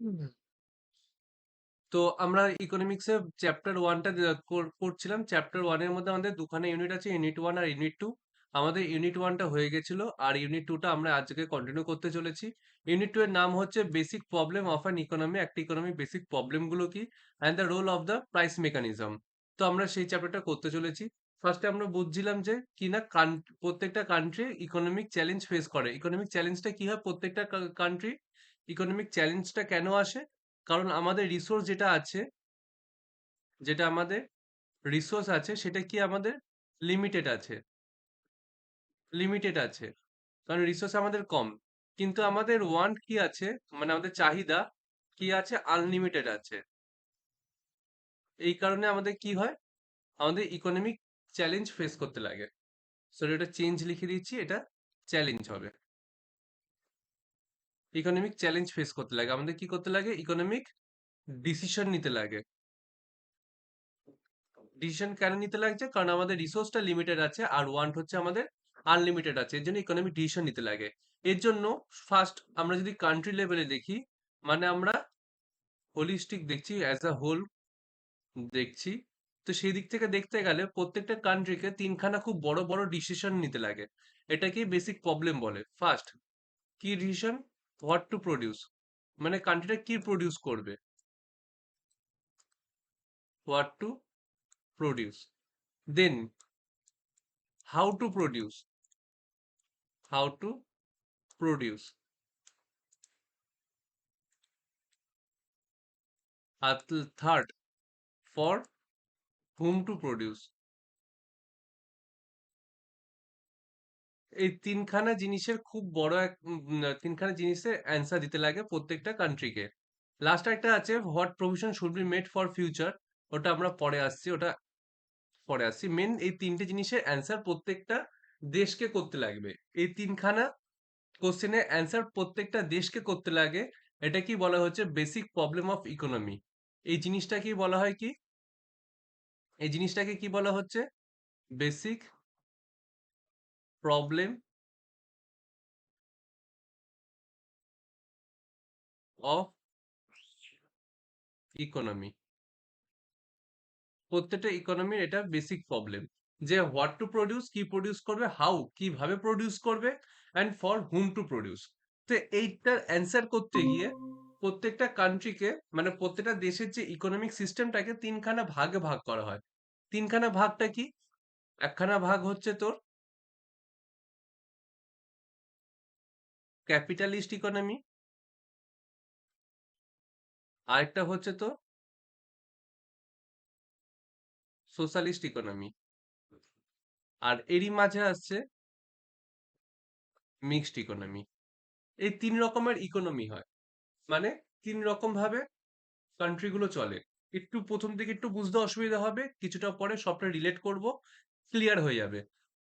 হুম। তো আমরা ইকোনমিক্সের চ্যাপ্টার ওয়ানটা করছিলাম। চ্যাপ্টার ওয়ানের মধ্যে আমাদের দুখানা ইউনিট আছে, ইউনিট ওয়ান আর ইউনিট টু। আমাদের ইউনিট ওয়ানটা হয়ে গেছিল, আর ইউনিট টুটা আমরা আজকে কন্টিনিউ করতে চলেছি। ইউনিট টু এর নাম হচ্ছে basic problem of an economy. একটা ইকোনমি বেসিক প্রবলেম গুলো কি, and the role of the price mechanism. তো আমরা সেই চ্যাপ্টারটা করতে চলেছি। ফার্স্টে আমরা বুঝছিলাম যে কি না, প্রত্যেকটা কান্ট্রি ইকোনমিক চ্যালেঞ্জ ফেস করে। ইকোনমিক চ্যালেঞ্জটা কি হয় প্রত্যেকটা কান্ট্রি, ইকোনমিক চ্যালেঞ্জটা কেন আসে? কারণ আমাদের রিসোর্স যেটা আছে, যেটা আমাদের রিসোর্স আছে সেটা কি আমাদের লিমিটেড আছে, লিমিটেড আছে। কারণ রিসোর্স আমাদের কম, কিন্তু আমাদের ওয়ান্ট কি আছে, মানে আমাদের চাহিদা কি আছে, আনলিমিটেড আছে। এই কারণে আমাদের কি হয়, আমাদের ইকোনমিক চ্যালেঞ্জ ফেস করতে লাগে। সো এটা চেঞ্জ লিখে দিচ্ছি, এটা চ্যালেঞ্জ হবে। ইকোনমিক চ্যালেঞ্জ ফেস করতে লাগে, আমাদের কি করতে লাগে, ইকোনমিক ডিসিশন নিতে লাগে। ডিসিশন কেন নিতে লাগছে, কারণ আমাদের রিসোর্সটা লিমিটেড আছে আর ওয়ান্ট হচ্ছে আমাদের আনলিমিটেড আছে, এর জন্য ইকোনমিক ডিসিশন নিতে লাগে। এর জন্য ফার্স্ট আমরা যদি কান্ট্রি লেভেলে দেখি, মানে আমরা হোলিস্টিক দেখছি, অ্যাজ আ হোল দেখছি। তো সেই দিক থেকে দেখতে গেলে প্রত্যেকটা কান্ট্রিকে তিনখানা খুব বড় বড় ডিসিশন নিতে লাগে। এটাকেই বেসিক প্রবলেম বলে। ফার্স্ট কি ডিসিশন, হোয়াট টু প্রডিউস, মানে কান্ট্রিটা কি প্রডিউস করবে, what to produce. Then how to produce, how to produce. আর third, for whom to produce। এই তিনখানা জিনিসের খুব বড় তিনখানা জিনিসের অ্যান্সার দিতে লাগে প্রত্যেকটা কান্ট্রিকে। লাস্ট একটা আছে, what provision should be made for future. ওটা আমরা পরে আসছি, ওটা পরে আসছি। মেন এই তিনটে জিনিসের অ্যান্সার প্রত্যেকটা দেশকে করতে লাগবে। এই তিনখানা কোশ্চেনের অ্যান্সার প্রত্যেকটা দেশকে করতে লাগে। এটা কি বলা হচ্ছে, বেসিক প্রবলেম অফ ইকোনমি। এই জিনিসটাকেই বলা হয় কি, এই জিনিসটাকে কি বলা হচ্ছে, বেসিক প্রবলেম অফ ইকোনমি। প্রত্যেকটা ইকোনমির এটা বেসিক প্রবলেম, যে হোয়াট টু প্রডিউস, কি প্রডিউস করবে, হাউ কিভাবে প্রডিউস করবে, and for whom to produce. তো এইটার অ্যান্সার করতে গিয়ে প্রত্যেকটা কান্ট্রিকে, মানে প্রত্যেকটা দেশের যে ইকোনমিক সিস্টেমটাকে তিনখানা ভাগে ভাগ করা হয়। তিনখানা ভাগটা কি, একখানা ভাগ হচ্ছে তোর ক্যাপিটালিস্ট ইকোনমি, আরেকটা হচ্ছে তোর সোশ্যালিস্ট ইকোনমি, আর এরই মাঝে আসছে মিক্সড ইকোনমি। এই তিন রকমের ইকোনমি হয়, মানে তিন রকম ভাবে কান্ট্রি গুলো চলে। একটু প্রথম দিকে একটু বুঝতে অসুবিধা হবে, কিছুটা পরে সবটা রিলেট করব, ক্লিয়ার হয়ে যাবে।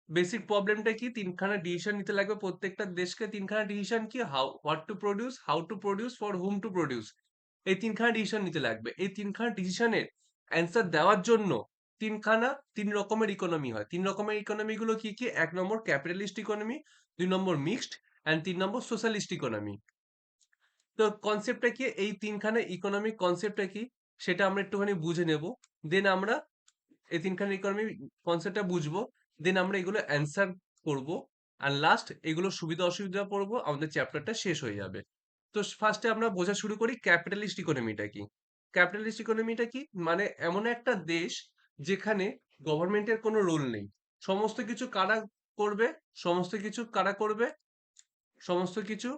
বেসিক প্রবলেমটা কি, তিনখানা ডিসিশন নিতে লাগবে প্রত্যেকটা দেশকে। তিনখানা ডিসিশন কি, how, what to produce, how to produce, for whom to produce. এই তিনখানা ডিসিশন নিতে লাগবে। এই তিনখানা ডিসিশনের অ্যান্সার দেওয়ার জন্য তিনখানা, তিন রকমের ইকোনমি হয়। তিন রকমের ইকোনমি গুলো কি কি, এক নম্বর ক্যাপিটালিস্ট ইকোনমি, দুই নম্বর মিক্সড, অ্যান্ড তিন নম্বর সোশ্যালিস্ট ইকোনমি। তো কনসেপ্টটা কি, এই তিনখানা ইকোনমিক কনসেপ্টটা কি সেটা আমরা একটুখানি বুঝে নেব। দেন আমরা এই তিনখানা ইকোনমি কনসেপ্টটা বুঝবো, দেন আমরা এগুলো অ্যান্সার করব, আর লাস্ট এগুলো সুবিধা অসুবিধা পড়বো, আমাদের চ্যাপ্টারটা শেষ হয়ে যাবে। তো ফার্স্টে আমরা বোঝা শুরু করি ক্যাপিটালিস্ট ইকোনমিটা কি। ক্যাপিটালিস্ট ইকোনমিটা কি, মানে এমন একটা দেশ যেখানে গভর্নমেন্টের কোনো রোল নেই। সমস্ত কিছু কারা করবে, সমস্ত কিছু কারা করবে, সমস্ত কিছু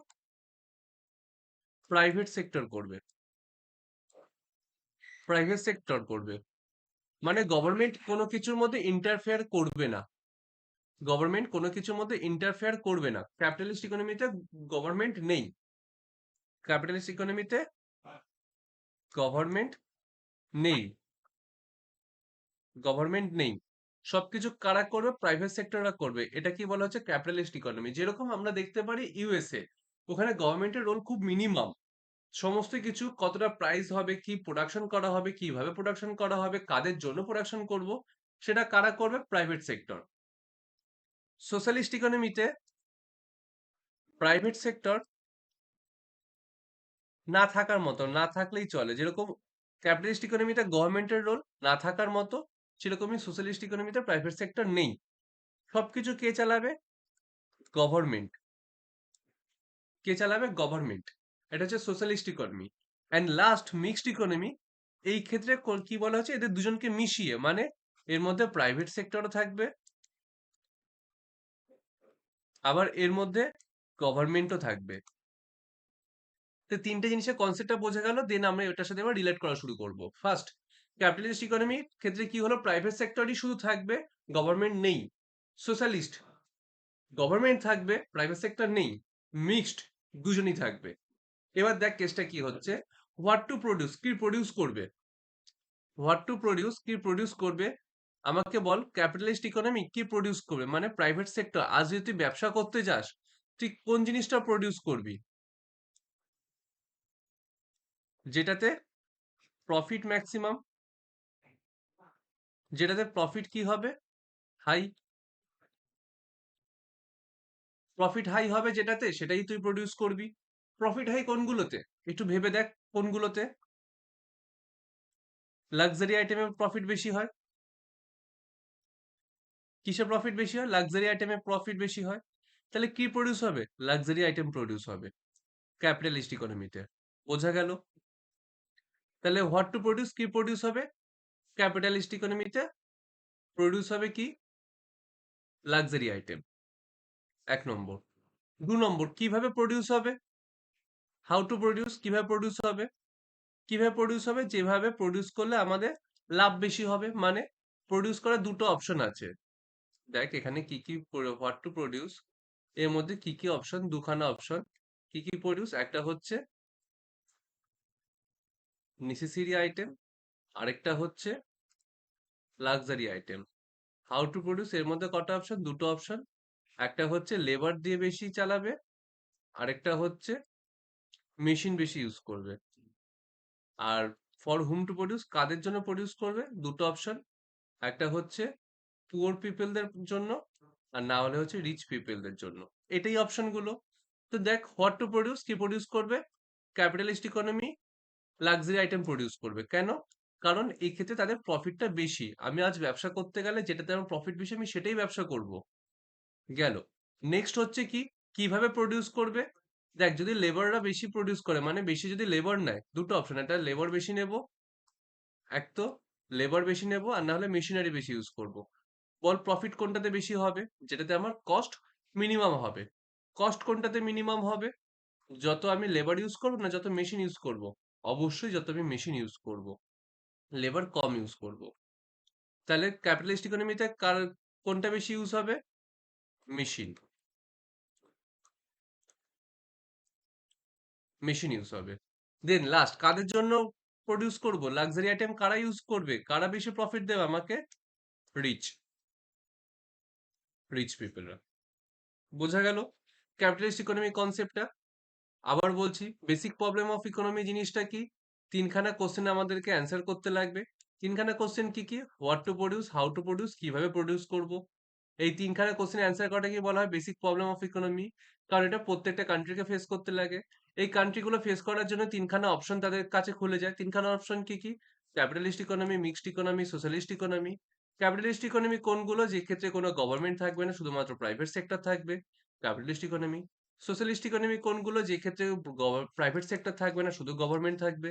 প্রাইভেট সেক্টর করবে, প্রাইভেট সেক্টর করবে। মানে গভর্নমেন্ট কোনো কিছুর মধ্যে ইন্টারফেয়ার করবে না, গভর্নমেন্ট কোনো কিছুর মধ্যে ইন্টারফেয়ার করবে না। ক্যাপিটালিস্ট ইকোনমিতে গভর্নমেন্ট নেই, ক্যাপিটালিস্ট ইকোনমিতে গভর্নমেন্ট নেই, গভর্নমেন্ট নেই। সবকিছু কারা করবে, প্রাইভেট সেক্টররা করবে। এটা কি বলা হচ্ছে, ক্যাপিটালিস্ট ইকোনমি। যেরকম আমরা দেখতে পারি ইউএসএ, ওখানে গভর্নমেন্টের রোল খুব মিনিমাম। সমস্ত কিছু কতটা প্রাইস হবে, কি প্রোডাকশন করা হবে, কিভাবে প্রোডাকশন করা হবে, কাদের জন্য প্রোডাকশন করব, সেটা কারা করবে, প্রাইভেট সেক্টর। সোশ্যালিস্ট ইকোনমিতে প্রাইভেট সেক্টর না থাকার মতো, না থাকলেই চলে। যেরকম ক্যাপিটালিস্ট ইকোনমিতে গভর্নমেন্টের রোল না থাকার মতো, সেরকমই সোশ্যালিস্ট ইকোনমিতে প্রাইভেট সেক্টর নেই। সবকিছু কে চালাবে? গভর্নমেন্ট। কে চালাবে? গভর্নমেন্ট। এটা হচ্ছে socialist economy. And last mixed economy. এই ক্ষেত্রে কি বলা হচ্ছে? এদের দুজনকে মিশিয়ে, মানে এর মধ্যে প্রাইভেট সেক্টরও থাকবে, আবার এর মধ্যে গভর্নমেন্টও থাকবে। তো তিনটে জিনিসের কনসেপ্টটা বোঝা গেল, দেন আমরা এটার সাথে এবার রিলেট করা শুরু করব। ফার্স্ট, ক্যাপিটালিস্ট ইকোনমির ক্ষেত্রে কি হলো? প্রাইভেট সেক্টরই শুধু থাকবে, গভর্নমেন্ট নেই। সোশ্যালিস্ট, গভর্নমেন্ট থাকবে, প্রাইভেট সেক্টর নেই, মিক্সড, দুজনই থাকবে। এবার দেখ কেসটা কি হচ্ছে। হোয়াট টু প্রডিউস, কি প্রডিউস করবে? হোয়াট টু প্রডিউস, কি প্রডিউস করবে? আমাকে বল, ক্যাপিটালিস্ট ইকোনমি কি প্রডিউস করবে? মানে প্রাইভেট সেক্টর, আজ যদি তুই ব্যবসা করতে যাস, তুই কোন জিনিসটা প্রডিউস করবি? যেটাতে প্রফিট ম্যাক্সিমাম, যেটাতে প্রফিট কি হবে? হাই। প্রফিট হাই হবে যেটাতে, সেটাই তুই প্রডিউস করবি। প্রফিট হাই কোনগুলোতে? একটু ভেবে দেখ, কোনগুলোতে? লাক্সারি আইটেমে প্রফিট বেশি হয়। কিসে প্রফিট বেশি হয়? লাক্সারি আইটেমে প্রফিট বেশি হয়। তাহলে কি প্রডিউস হবে? লাক্সারি আইটেম প্রডিউস হবে ক্যাপিটালিস্ট ইকোনমিতে। বোঝা গেল? তাহলে হোয়াট টু প্রডিউস, কি প্রডিউস হবে? ক্যাপিটালিস্ট ইকোনমিতে প্রডিউস হবে কি? Luxury item. 1 নম্বর। 2 নম্বর, কিভাবে প্রডিউস হবে? হাউ টু প্রডিউস, কিভাবে প্রডিউস হবে? কিভাবে প্রডিউস হবে? যেভাবে প্রডিউস করলে আমাদের লাভ বেশি হবে। মানে প্রডিউস করার দুটো অপশন আছে। দেখ এখানে কি কি, হোয়াট টু প্রডিউস এর মধ্যে কি কি অপশন, দুখানা অপশন। কি কি প্রডিউস? একটা হচ্ছে নেসেসারি আইটেম, আরেকটা হচ্ছে luxury item. How to produce এর মধ্যে কটা অপশন? দুটো অপশন। একটা হচ্ছে লেবার দিয়ে বেশি চালাবে, আরেকটা হচ্ছে মেশিন বেশি ইউজ করবে। আর ফর হুম টু প্রডিউস, কাদের জন্য প্রডিউস করবে? দুটো অপশন। একটা হচ্ছে পুয়ার পিপলদের জন্য, আর না হলে হচ্ছে রিচ পিপলদের জন্য। এটাই অপশন গুলো। তো দেখ, হোয়াট টু প্রডিউস, কি প্রডিউস করবে? Capitalist economy luxury item produce করবে। কেন? কারণ এই ক্ষেত্রে তাদের প্রফিটটা বেশি। আমি আজ ব্যবসা করতে গেলে যেটাতে আমার প্রফিট বেশি, আমি সেটাই ব্যবসা করব। গেল। নেক্সট হচ্ছে কি, কিভাবে প্রডিউস করবে? দেখ, যদি লেবাররা বেশি প্রডিউস করে, মানে বেশি যদি লেবার নেয়, দুটো অপশন। একটা লেবার বেশি নেব, এক তো লেবার বেশি নেব, আর না হলে মেশিনারি বেশি ইউজ করব। বল প্রফিট কোনটাতে বেশি হবে? যেটাতে আমার কস্ট মিনিমাম হবে। কস্ট কোনটাতে মিনিমাম হবে? যত আমি লেবার ইউজ করব না যত মেশিন ইউজ করব? অবশ্যই যত আমি মেশিন ইউজ করব, লেবার কম ইউজ করব। তাহলে ক্যাপিটালিস্ট ইকোনমিতে কার, কোনটা বেশি ইউজ হবে? মেশিন। মেশিন ইউজ হবে। দেন লাস্ট, কাদের জন্য প্রডিউস করব? লাক্সারি আইটেম কারা ইউজ করবে? কারা বেশি প্রফিট দেবে আমাকে? রিচ, রিচ পিপলরা। বোঝা গেল ক্যাপিটালিস্ট ইকোনমি কনসেপ্টটা? আবার বলছি, বেসিক প্রবলেম অফ ইকোনমি জিনিসটা কি? তিনখানা কোশ্চেন আমাদেরকে অ্যান্সার করতে লাগবে। তিনখানা কোশ্চেন কি কি? What to produce, how to produce, কিভাবে প্রডিউস করব। এই তিনখানা কোশ্চেন অ্যান্সার করাটা কি বলা হয়? Basic problem of economy. কারণ এটা প্রত্যেকটা কান্ট্রিকে ফেস করতে লাগে। এই কান্ট্রিগুলো ফেস করার জন্য তিনখানা অপশন তাদের কাছে খুলে যায়। তিনখানা অপশন কি কি? Capitalist economy, mixed economy, socialist economy. Capitalist economy কোনগুলো? যে ক্ষেত্রে কোনো গভর্নমেন্ট থাকবে না, শুধুমাত্র প্রাইভেট সেক্টর থাকবে, ক্যাপিটালিস্ট ইকোনমি। সোশ্যালিস্ট ইকোনমি কোনগুলো? যে ক্ষেত্রে প্রাইভেট সেক্টর থাকবে না, শুধু গভর্নমেন্ট থাকবে।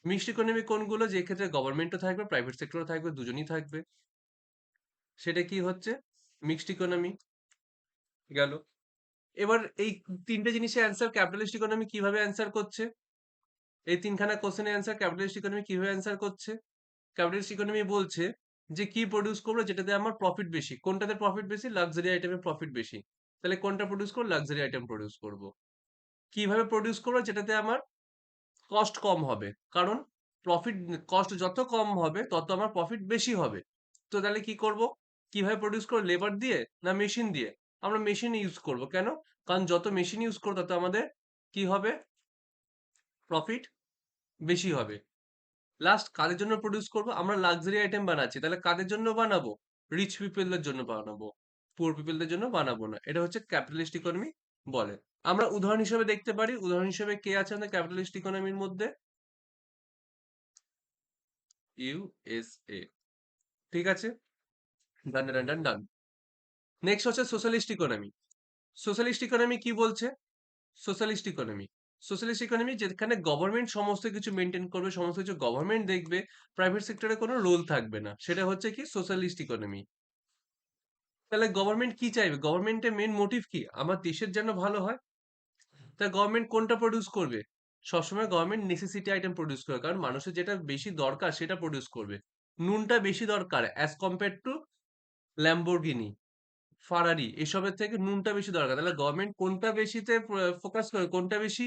মিক্সড ইকোনমি কোনগুলো? যে ক্ষেত্রে গভর্নমেন্টও থাকবে, প্রাইভেট সেক্টরও থাকবে, দুজনই থাকবে। সেটা কি হচ্ছে? Mixed economy. গেল। এবার এই তিনটে জিনিসের অ্যান্সার ক্যাপিটালিস্ট ইকোনমি কিভাবে অ্যান্সার করছে? এই তিনখানা কোশ্চেনের অ্যান্সার ক্যাপিটালিস্ট ইকোনমি কিভাবে অ্যান্সার করছে? ক্যাপিটালিস্ট ইকোনমি বলছে যে কি প্রডিউস করবো যেটাতে আমার প্রফিট বেশি। কোনটাতে প্রফিট বেশি? লাক্সারি আইটেমে প্রফিট বেশি। তাহলে কোনটা প্রডিউস করবো? লাক্সারি আইটেম প্রডিউস করব। কিভাবে প্রডিউস করবো? যেটাতে আমার কস্ট কম হবে। কারণ প্রফিট, কস্ট যত কম হবে তত আমার প্রফিট বেশি হবে। তো তাহলে কি করব? কিভাবে প্রডিউস করব? লেবার দিয়ে না মেশিন দিয়ে? আমরা মেশিন ইউজ করব। কেন? কারণ যত মেশিন ইউজ করবো তত আমাদের কি হবে? প্রফিট বেশি হবে। লাস্ট, কাদের জন্য প্রডিউস করব? আমরা লাক্সারি আইটেম বানাচ্ছি, তাহলে কাদের জন্য বানাবো? রিচ পিপলদের জন্য বানাবো, পুয়ার পিপলদের জন্য বানাবো না। এটা হচ্ছে ক্যাপিটালিস্ট ইকোনমি বলে। আমরা উদাহরণ হিসেবে দেখতে পারি, উদাহরণ হিসেবে কে আছে আমাদের ক্যাপিটালিস্ট ইকোনমির মধ্যে? ইউএসএ। ঠিক আছে, ডান ডান ডান ডান। নেক্সট হচ্ছে সোশ্যালিস্ট ইকোনমি। সোশ্যালিস্ট ইকোনমি কি বলছে? সোশ্যালিস্ট ইকোনমি, সোশ্যালিস্ট ইকোনমি যেখানে গভর্নমেন্ট সমস্ত কিছু মেনটেন করবে, সমস্ত কিছু গভর্নমেন্ট দেখবে, প্রাইভেট সেক্টরে কোনো রোল থাকবে না, সেটা হচ্ছে কি সোশ্যালিস্ট ইকোনমি। তাহলে গভর্নমেন্ট কি চাইবে? গভর্নমেন্টের মেন মোটিভ কি? আমার দেশের যেন ভালো হয়। তা গভর্নমেন্ট কোনটা প্রডিউস করবে? সবসময় গভর্নমেন্ট নেসেসিটি আইটেম প্রডিউস করে, কারণ মানুষের যেটা বেশি দরকার সেটা প্রডিউস করবে। নুনটা বেশি দরকার অ্যাজ কম্পেয়ার টু ল্যাম্বোর্গিনি, ফারারি, এসবের থেকে নুনটা বেশি দরকার। তাহলে গভর্নমেন্ট কোনটা বেশিতে ফোকাস করে, কোনটা বেশি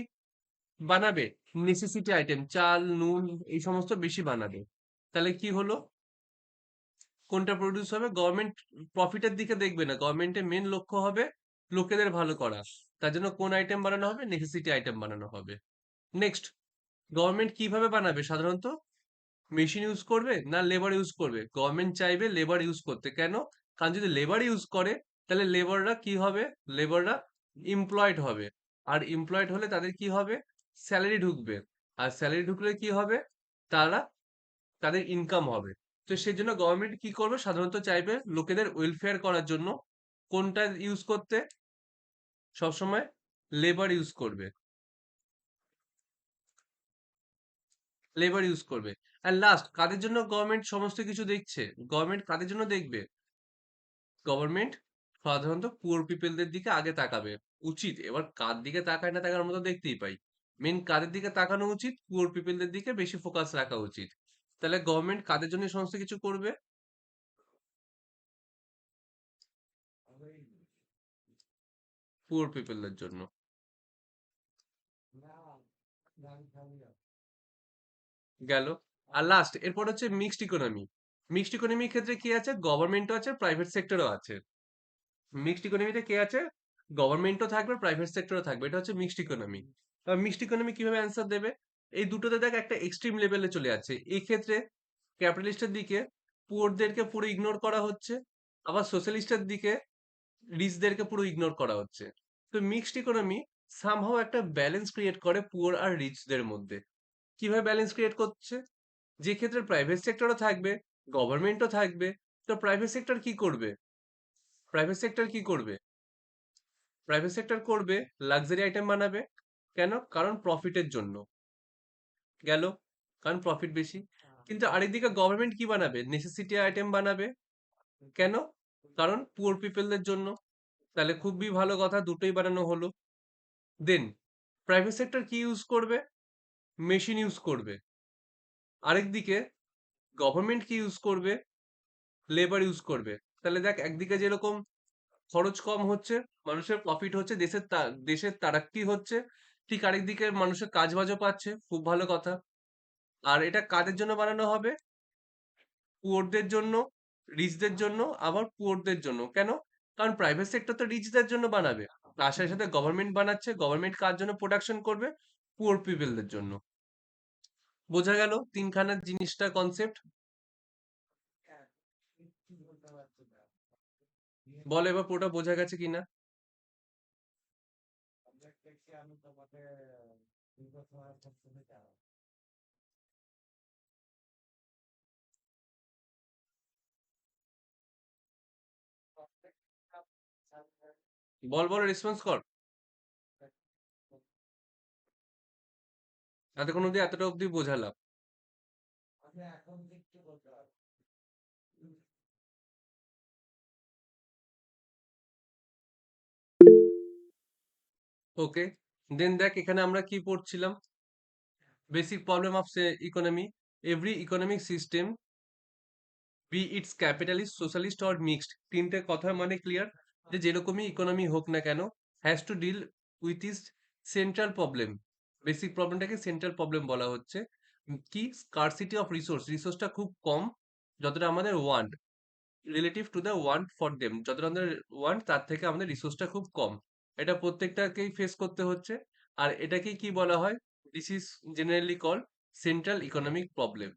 বানাবে? নেসেসিটি আইটেম, চাল, নুন, এই সমস্ত বেশি বানাবে। তাহলে কি হলো? কোনটা প্রডিউস হবে? গভর্নমেন্ট প্রফিটের দিকে দেখবে না, গভর্নমেন্টের মেন লক্ষ্য হবে লোকেদের ভালো করা। তার জন্য কোন আইটেম বানানো হবে? নেসেসিটি আইটেম বানানো হবে। নেক্সট, গভর্নমেন্ট কিভাবে বানাবে সাধারণত? মেশিন ইউজ করবে না লেবার ইউজ করবে? গভর্নমেন্ট চাইবে লেবার ইউজ করতে। কেন? কারণ যদি লেবার ইউজ করে তাহলে লেবাররা কি হবে? লেবাররা এমপ্লয়েড হবে। আর এমপ্লয়েড হলে তাদের কি হবে? স্যালারি ঢুকবে। আর স্যালারি ঢুকলে কি হবে? তারা, তাদের ইনকাম হবে। তো সেজন্য গভর্নমেন্ট কি করবে? সাধারণত চাইবে লোকেদের ওয়েলফেয়ার করার জন্য কোনটা ইউজ করতে? সবসময় লেবার ইউজ করবে, লেবার ইউজ করবে। আর লাস্ট, কাদের জন্য গভর্নমেন্ট সমস্ত কিছু দেখছে? গভর্নমেন্ট কাদের জন্য দেখবে? গভর্নমেন্ট সাধারণত পুয়ার পিপলদের দিকে আগে তাকাবে, উচিত। এবার কার দিকে তাকায় না তাকার মতো দেখতেই পাই। মেন কাদের দিকে তাকানো উচিত? পুয়ার পিপলদের দিকে বেশি ফোকাস রাখা উচিত। তাহলে গভর্নমেন্ট কাদের জন্য এই সমস্ত কিছু করবে? পুয়ার পিপলদের জন্য। গেল। আর লাস্ট, এরপর হচ্ছে মিক্সড ইকোনমি। মিক্সড ইকোনমির ক্ষেত্রে কি আছে? গভর্নমেন্টও আছে, প্রাইভেট সেক্টরও আছে। মিক্সড ইকোনমিতে কে আছে? গভর্নমেন্টও থাকবে, প্রাইভেট সেক্টরও থাকবে। এটা হচ্ছে মিক্সড ইকোনমি। মিক্সড ইকোনমি কিভাবে অ্যান্সার দেবে? এই দুটোতে দেখ একটা এক্সট্রিম লেভেলে চলে যাচ্ছে। এই ক্ষেত্রে ক্যাপিটালিস্টের দিকে পুয়ারদেরকে পুরো ইগনোর করা হচ্ছে, আবার সোশ্যালিস্টের দিকে রিচদেরকে পুরো ইগনোর করা হচ্ছে। তো মিক্সড ইকোনমি সামহাও একটা ব্যালেন্স ক্রিয়েট করে পুয়ার আর রিচদের মধ্যে। কিভাবে ব্যালেন্স ক্রিয়েট করছে? যে ক্ষেত্রে প্রাইভেট সেক্টরও থাকবে, গভর্নমেন্টও থাকবে। তো প্রাইভেট সেক্টর কি করবে? প্রাইভেট সেক্টর কি করবে? প্রাইভেট সেক্টর করবে লাক্সারি আইটেম বানাবে। কেন? কারণ প্রফিটের জন্য। গেল, কারণ প্রফিট বেশি। কিন্তু আরেকদিকে গভর্নমেন্ট কি বানাবে? নেসেসিটি আইটেম বানাবে। কেন? কারণ পুয়ার পিপলদের জন্য। তাহলে খুবই ভালো কথা, দুটোই বানানো হলো। দেন প্রাইভেট সেক্টর কি ইউজ করবে? মেশিন ইউজ করবে। আরেকদিকে গভর্নমেন্ট কি ইউজ করবে? লেবার ইউজ করবে। তাহলে দেখ, একদিকে যেরকম খরচ কম হচ্ছে, মানুষের প্রফিট হচ্ছে, দেশের তারাক্কি হচ্ছে, ঠিক আরেকদিকে মানুষের কাজ বাজও পাচ্ছে, খুব ভালো কথা। আর এটা কাদের জন্য বানানো হবে? পুয়ারদের জন্য, রিচদের জন্য, আবার পুয়ারদের জন্য। কেন? কারণ প্রাইভেট সেক্টর তো রিচদের জন্য বানাবে, তার সাথে সাথে গভর্নমেন্ট বানাচ্ছে, গভর্নমেন্ট কার জন্য প্রোডাকশন করবে? পুয়ার পিপলদের জন্য। বোঝা গেল তিনখানা জিনিসটা কনসেপ্ট? বল এবার পুরোটা বোঝা গেছে কিনা। বল বল, রেসপন্স কর। এতক্ষণ অব্দি এতটা অব্দি বোঝালাম। ওকে, দেন দেখ এখানে আমরা কি পড়ছিলাম? Basic problem of economy. Every economic system, be it's capitalist, socialist or mixed, তিনটে কথা মানে ক্লিয়ার, যে যেরকমই ইকোনমি হোক না কেন, has to deal with is central problem. Basic প্রবলেমটাকে সেন্ট্রাল প্রবলেম বলা হচ্ছে। কি? স্কারসিটি অফ রিসোর্স, রিসোর্সটা খুব কম, যতটা আমাদের want, relative to the want for them, যতটা আমাদের ওয়ান্ট তার থেকে আমাদের রিসোর্সটা খুব কম। এটা প্রত্যেকটাকেই ফেস করতে হচ্ছে। আর এটাকে কি বলা হয়? This is generally called central economic problem.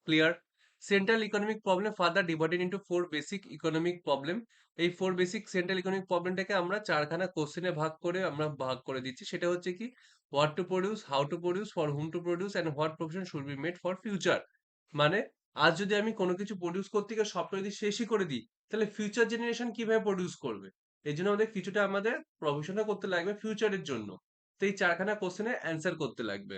Clear? Central economic problem further divided into 4 basic economic problem. এই 4 বেসিক সেন্ট্রাল ইকোনমিক প্রবলেমটাকে আমরা চারখানা কোশ্চেনে ভাগ করে দিচ্ছি। সেটা হচ্ছে কি, what to produce, how to produce, for whom to produce and what profession should be made for future. মানে আজ যদি আমি কোনো কিছু প্রডিউস করতে গিয়ে সবটা যদি শেষই করে দিই, তাহলে ফিউচার জেনারেশন কিভাবে প্রডিউস করবে? এই জন্য আমাদের কিছুটা আমাদের প্রফেশনও করতে লাগবে ফিউচারের জন্য। তো এই চারখানা কোশ্চেনে অ্যান্সার করতে লাগবে।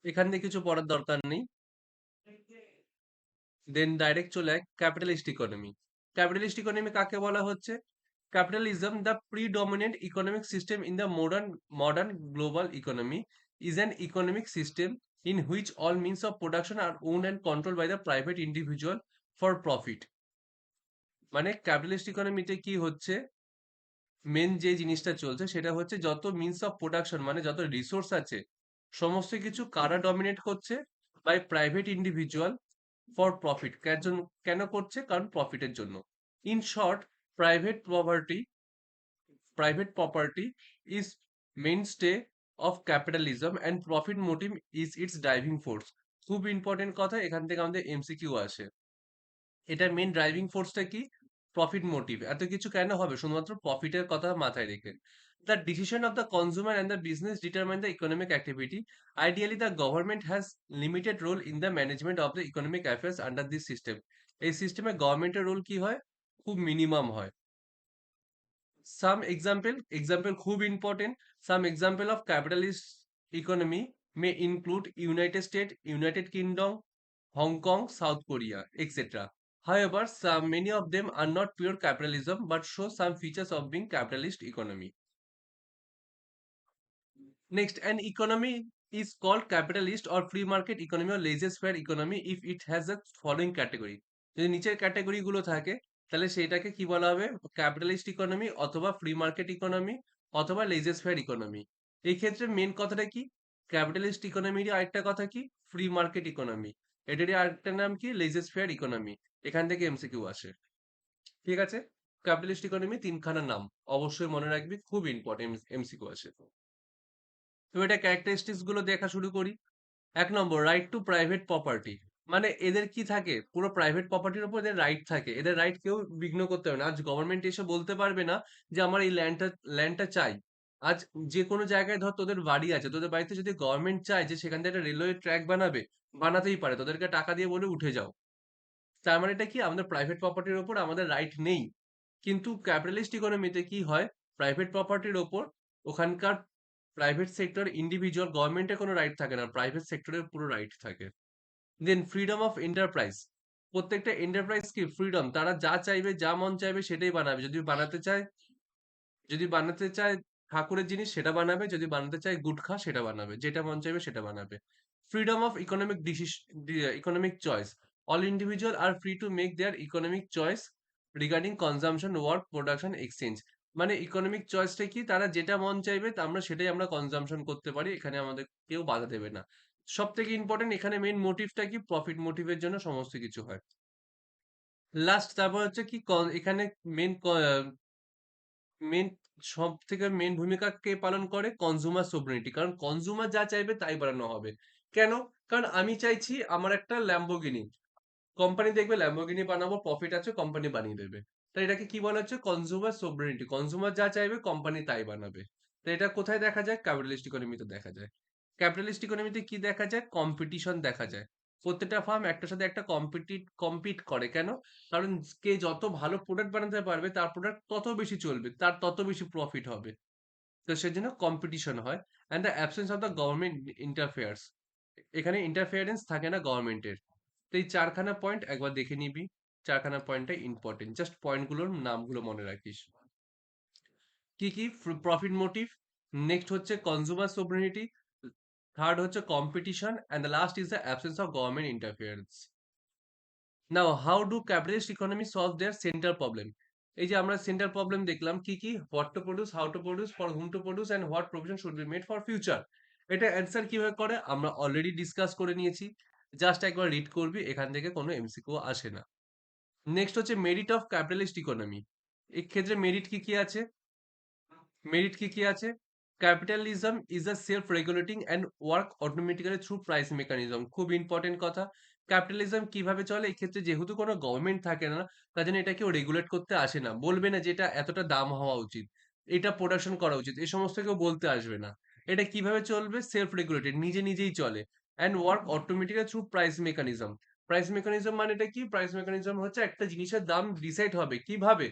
এখান দিয়ে কিছু পড়ার দরকার নেই। দেন ডাইরেক্ট চলে আয় ক্যাপিটালিস্ট ইকোনমি। ক্যাপিটালিস্ট ইকোনমি কাকে বলা হচ্ছে? Capitalism, the predominant economic system in the modern global economy, is an economic system in which all means of production are owned and controlled by the private individual for profit। মানে capitalist ইকোনমিতে কি হচ্ছে, main যে জিনিসটা চলছে সেটা হচ্ছে যত means of production মানে যত রিসোর্স আছে, সমস্ত কিছু কারা ডমিনেট করছে? By private individual for profit. কেন করছে? কারণ প্রফিটের জন্য। In short, private property private property is mainstay of capitalism and profit motive is its driving force. খুব ইম্পর্টেন্ট কথা, এখান থেকে আমাদের এমসিকিউ আসে। এটা মেন ড্রাইভিং ফোর্সটা কি? Profit motive. এত কিছু কেন হবে? শুধুমাত্র প্রফিটের কথা মাথায় রেখে। The decision of the consumer and the business determine the economic activity. Ideally the government has limited role in the management of the economic affairs under this system. এই সিস্টেমে গভর্নমেন্টের রোল কি হয়? খুব মিনিমাম হয়। Some example খুব important. Some example of capitalist economy may include United States, United Kingdom, Hong Kong, South Korea, etc. However, many of them are not pure capitalism but show some features of being capitalist economy. Next, an economy is called capitalist or free market economy or laissez-faire economy if it has the following category। যদি নিচের category গুলো থাকে, তাহলে সেটাকে কি বলা হবে? Capitalist economy অথবা ফ্রি মার্কেট ইকোনমি অথবা লেজেস-ফেয়ার ইকোনমি। এই ক্ষেত্রে মেন কথাটা কি? ক্যাপিটালিস্ট ইকোনমির আরেকটা কথা কি? Free market economy. এটারই আরেকটা নাম কি? লেজেস-ফেয়ার ইকোনমি। এখান থেকে এমসিকিউ আসে। ঠিক আছে? ক্যাপিটালিস্ট ইকোনমি তিনখানা নাম অবশ্যই মনে রাখবি, খুব ইম্পর্টেন্ট এমসিকিউ আসে। তো এটা ক্যারেক্টারিস্টিক্স গুলো দেখা শুরু করি। ১ নম্বর, রাইট টু প্রাইভেট প্রপার্টি। মানে এদের কি থাকে? পুরো প্রাইভেট প্রপার্টির উপর এদের রাইট থাকে। এদের রাইট কেউ বিঘ্ন করতে পারবে না। আজ গভর্নমেন্ট এসে বলতে পারবে না যে আমার এই ল্যান্ডটা চাই। আজ যেকোনো জায়গায় ধর তোদের বাড়ি আছে, তোদের বাড়িতে যদি গভর্নমেন্ট চায় যে সেখান থেকে একটা রেলওয়ে ট্র্যাক বানাবে, বানাতেই পারে। তোদেরকে টাকা দিয়ে বলে উঠে যাও। তার মানে এটা কি? আমাদের প্রাইভেট প্রপার্টির উপর আমাদের রাইট নেই। কিন্তু ক্যাপিটালিস্ট ইকোনমিতে কি হয়? প্রাইভেট প্রপার্টির ওপর ওখানকার প্রাইভেট সেক্টর ইন্ডিভিজুয়াল গভর্নমেন্টের কোনো রাইট থাকে না। প্রাইভেট সেক্টরের পুরো রাইট থাকে। দেন ফ্রিডম অফ এন্টারপ্রাইজ। প্রত্যেকটা এন্টারপ্রাইজ কি ফ্রিডম, তারা যা চাইবে যা মন চাইবে সেটাই বানাবে। যদি বানাতে চায় ঠাকুরের জিনিস সেটা বানাবে, যদি বানাতে চায় গুটখা সেটা বানাবে, যেটা মন চাইবে সেটা বানাবে। Freedom of economic choice. All individual are free to make their economic choice regarding consumption, work, production, exchange. মানে ইকোনমিক চয়েসটা কি? তারা যেটা মন চাইবে আমরা কনজাম্পশন করতে পারি, এখানে আমাদের কেউ বাধা দেবে না। সব থেকে ইম্পর্টেন্ট এখানে মেইন মোটিভটা কি? প্রফিট মোটিভের জন্য সমস্ত কিছু হয়। লাস্ট তারপর হচ্ছে কি, এখানে মেন মেন সব থেকে মেন ভূমিকা কে পালন করে? কনজিউমার সোভরেনিটি। কারণ কনজিউমার যা চাইবে তাই বানানো হবে। কেন? কারণ আমি চাইছি আমার একটা ল্যাম্বরগিনি, কোম্পানি দেখবে ল্যাম্বরগিনি বানাবো, প্রফিট আছে, কোম্পানি বানিয়ে দেবে। তাই এটাকে কি বলা হচ্ছে? কনজিউমার সোভরেনিটি। কনজিউমার যা চাইবে কোম্পানি তাই বানাবে। তো এটা কোথায় দেখা যায়? ক্যাপিটালিস্ট ইকোনমিতে দেখা যায়। ক্যাপিটালিস্ট ইকোনমিতে কি দেখা যায়? কম্পিটিশন দেখা যায়। প্রত্যেকটা ফার্ম একটার সাথে একটা কম্পিট করে। কেন? কারণ কে যত ভালো প্রোডাক্ট বানাতে পারবে তার প্রোডাক্ট তত বেশি চলবে, তার তত বেশি প্রফিট হবে। তো সেজন্য কম্পিটিশন হয়। And the absence of the government interferes. এখানে ইন্টারফেয়ারেন্স থাকে না গভর্নমেন্টের। তো এই চারখানা পয়েন্ট একবার দেখে নিবি। চারখানা পয়েন্টটা ইম্পর্টেন্ট, জাস্ট পয়েন্টগুলোর নামগুলো মনে রাখিস। কি কি? প্রফিট মোটিভ, নেক্সট হচ্ছে কনজিউমার সোভরেনিটি, থার্ড হচ্ছে competition, and the last is the absence of government interference. Now how do capitalist economy solve their central problem. এই যে আমরা সেন্ট্রাল প্রবলেম দেখলাম কি কি, what to produce, how to produce, for whom to produce and what provision should be made for future. এটা answer কিভাবে করে আমরা অলরেডি ডিসকাস করে নিয়েছি। জাস্ট একবার রিড করবি, এখান থেকে কোনো এমসিকিউ আসে না। নেক্সট হচ্ছে মেরিট অফ ক্যাপিটালিস্ট ইকোনমি। এক্ষেত্রে মেরিট কি কি আছে? Capitalism is a self regulating and work automatically through price mechanism. খুব ইম্পর্টেন্ট কথা। ক্যাপিটালিজম কিভাবে চলে? এক্ষেত্রে যেহেতু কোনো গভর্নমেন্ট থাকে না, তার জন্য এটা কেউ রেগুলেট করতে আসে না। বলবে না যে এটা এতটা দাম হওয়া উচিত, এটা প্রোডাকশন করা উচিত। এই সমস্ত কেউ বলতে আসবে না। এটা কিভাবে চলবে? সেলফ রেগুলেটেড, নিজে নিজেই চলে। And work automatically through price mechanism. Price mechanism মানেটা কি? প্রাইস মেকানিজম হচ্ছে একটা জিনিসের দাম ডিসাইড হবে কিভাবে?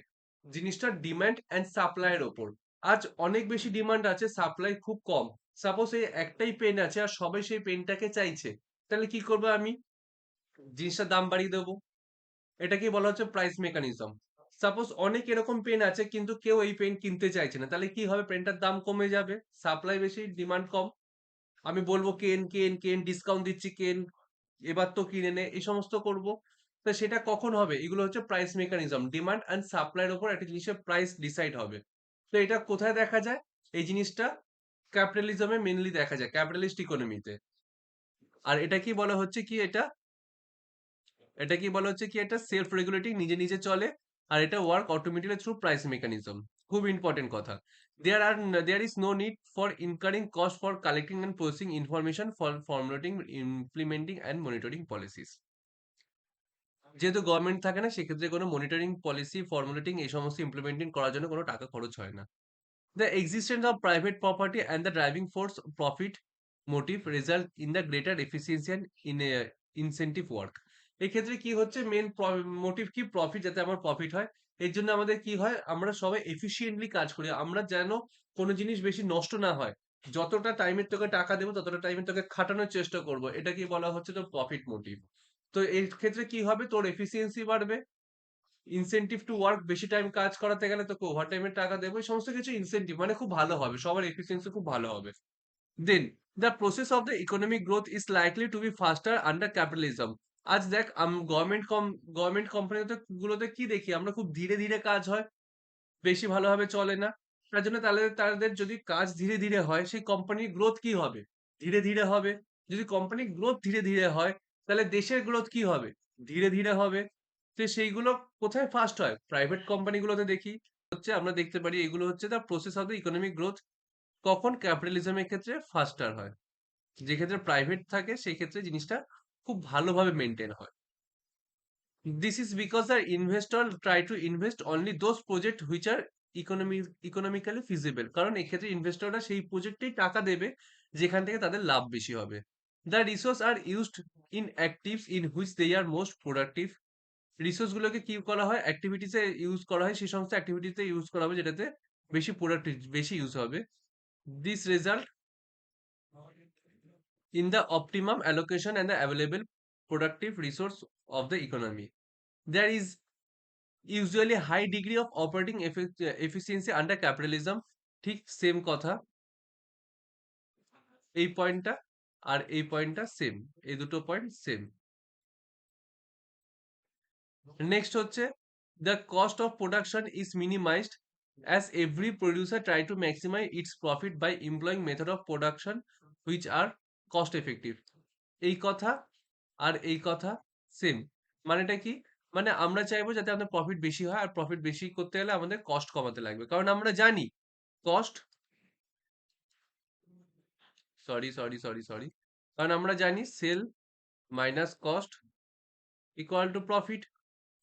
জিনিসটার ডিমান্ড অ্যান্ড সাপ্লাই এর উপর। আজ অনেক বেশি ডিমান্ড আছে, সাপ্লাই খুব কম। সাপোজ এই একটাই পেন আছে আর সবাই সেই পেনটাকে চাইছে, তাহলে কি করবো আমি? জিনিসটার দাম বাড়িয়ে দেবো। এটাকেই বলা হচ্ছে প্রাইস মেকানিজম। সাপোজ অনেক এরকম পেন আছে কিন্তু কেউ এই পেন কিনতে চাইছে না, তাহলে কি হবে? পেনটার দাম কমে যাবে। সাপ্লাই বেশি, ডিমান্ড কম। আমি বলবো কেন কেন কেন, ডিসকাউন্ট দিচ্ছি কেন, এবার তো কিনে নে, এই সমস্ত করব। তো সেটা কখন হবে? এগুলো হচ্ছে প্রাইস মেকানিজম। ডিমান্ড অ্যান্ড সাপ্লাইয়ের উপর একটা জিনিসের প্রাইস ডিসাইড হবে। তো এটা কোথায় দেখা যায়? এই জিনিসটা ক্যাপিটালিজমে মেইনলি দেখা যায়, ক্যাপিটালিস্ট ইকোনমিতে। আর এটা কি বলা হচ্ছে কি এটা? এটা কি বলা হচ্ছে কি? এটা সেলফ রেগুলেটিং, নিজে নিজে চলে। আর এটা work automatically through price mechanism. খুব ইম্পর্টেন্ট কথা। There is no need for incurring cost for collecting and processing information for formulating, implementing and monitoring policies. যেহেতু গভর্নমেন্ট থাকে না, সেক্ষেত্রে কোনো মনিটরিং পলিসি ফর্মুলেটিং এই সমস্ত ইমপ্লিমেন্টিং করার জন্য কোনো টাকা খরচ হয় না। The existence of private property and the driving force profit motive result in the greater efficiency and in incentive work. এক্ষেত্রে কি হচ্ছে? মেন মোটিভ কি? প্রফিট, যাতে আমার প্রফিট হয়। এর জন্য আমাদের কি হয়? আমরা সবাই এফিশিয়েন্টলি কাজ করি। আমরা যেন কোনো জিনিস বেশি নষ্ট না হয়। যতটা টাইমের তোকে টাকা দেবো ততটা টাইমে তোকে খাটানোর চেষ্টা করব। এটাকে বলা হচ্ছে তোর প্রফিট মোটিভ। তো এর ক্ষেত্রে কি হবে? তোর এফিসিয়েন্সি বাড়বে। ইনসেনটিভ টু ওয়ার্ক, বেশি টাইম কাজ করাতে গেলে তোকে ওভারটাইমের টাকা দেবো। এই সমস্ত কিছু ইনসেনটিভ মানে খুব ভালো হবে, সবার এফিসিয়েন্সি খুব ভালো হবে। Then the process of the economic growth is likely to be faster under capitalism. আজ দেখ, গভর্নমেন্ট কোম্পানিতে গুলোতে কি দেখি আমরা? খুব ধীরে ধীরে কাজ হয়, বেশি ভালোভাবে চলে না। তার জন্য তাহলে তাদের যদি কাজ ধীরে ধীরে হয়, সেই কোম্পানির গ্রোথ কি হবে? ধীরে ধীরে হবে। যদি কোম্পানির গ্রোথ ধীরে ধীরে হয়, তাহলে দেশের গ্রোথ কি হবে? ধীরে ধীরে হবে। তো সেইগুলো কোথায় ফাস্ট হয়? প্রাইভেট কোম্পানিগুলোতে দেখি। হচ্ছে আমরা দেখতে পারি এগুলো হচ্ছে the process of the economic growth. কখন? ক্যাপিটালিজমের ক্ষেত্রে ফাস্টার হয়। যে ক্ষেত্রে প্রাইভেট থাকে সেই ক্ষেত্রে জিনিসটা খুব ভালোভাবে মেইনটেইন হয়। This is because the investor try to invest only those project which are economically feasible. কারণ এক্ষেত্রে ইনভেস্টররা সেই প্রজেক্টেই টাকা দেবে যেখান থেকে তাদের লাভ বেশি হবে। The resource are used in actives in which they are most productive. Resource গুলোকে কি করা হয়? অ্যাক্টিভিটিস এ ইউজ করা হয়, সেই সমস্ত অ্যাক্টিভিটিতে ইউজ করা হবে যেটাতে বেশি প্রোডাক্টিভ, বেশি ইউজ হবে। This result in the optimum allocation and the available productive resource of the economy. There is usually high degree of operating efficiency under capitalism. ঠিক সেম কথা। এই পয়েন্টটা আর এই পয়েন্টটা সেম। এই দুটো পয়েন্ট সেম। নেক্সট হচ্ছে the cost of production is minimized as every producer try to maximize its profit by employing method of production which are cost effective. এই কথা আর এই কথা সেম। মানেটা কি? মানে আমরা চাইবো যাতে আমাদের প্রফিট বেশি হয়, আর প্রফিট বেশি করতে গেলে আমাদের কস্ট কমাতে লাগবে। কারণ আমরা জানি কস্ট, সরি। কারণ আমরা জানি sale minus cost equal to profit.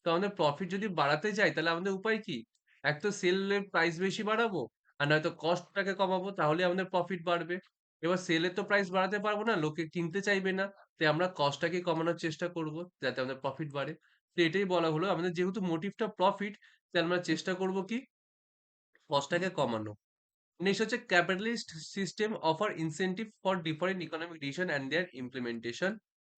তো আমাদের প্রফিট যদি বাড়াতে যাই তাহলে আমাদের উপায় কি? এক তো সেলের প্রাইস বেশি বাড়াবো, আর নয়তো কস্টটাকে কমাবো, তাহলে আমাদের প্রফিট বাড়বে। এবার সেলের তো প্রাইস বাড়াতে পারবো না, লোকে কিনতে চাইবে না। তাই আমরা কস্টটাকে কমানোর চেষ্টা করব যাতে আমাদের প্রফিট বাড়ে। তো এটাই বলা হলো, আমাদের যেহেতু মোটিভটা প্রফিট, তাই আমরা চেষ্টা করব কি? কস্টটাকে কমানো। নেক্সট হচ্ছে capitalist system offer incentive for different economic decision and their implementation.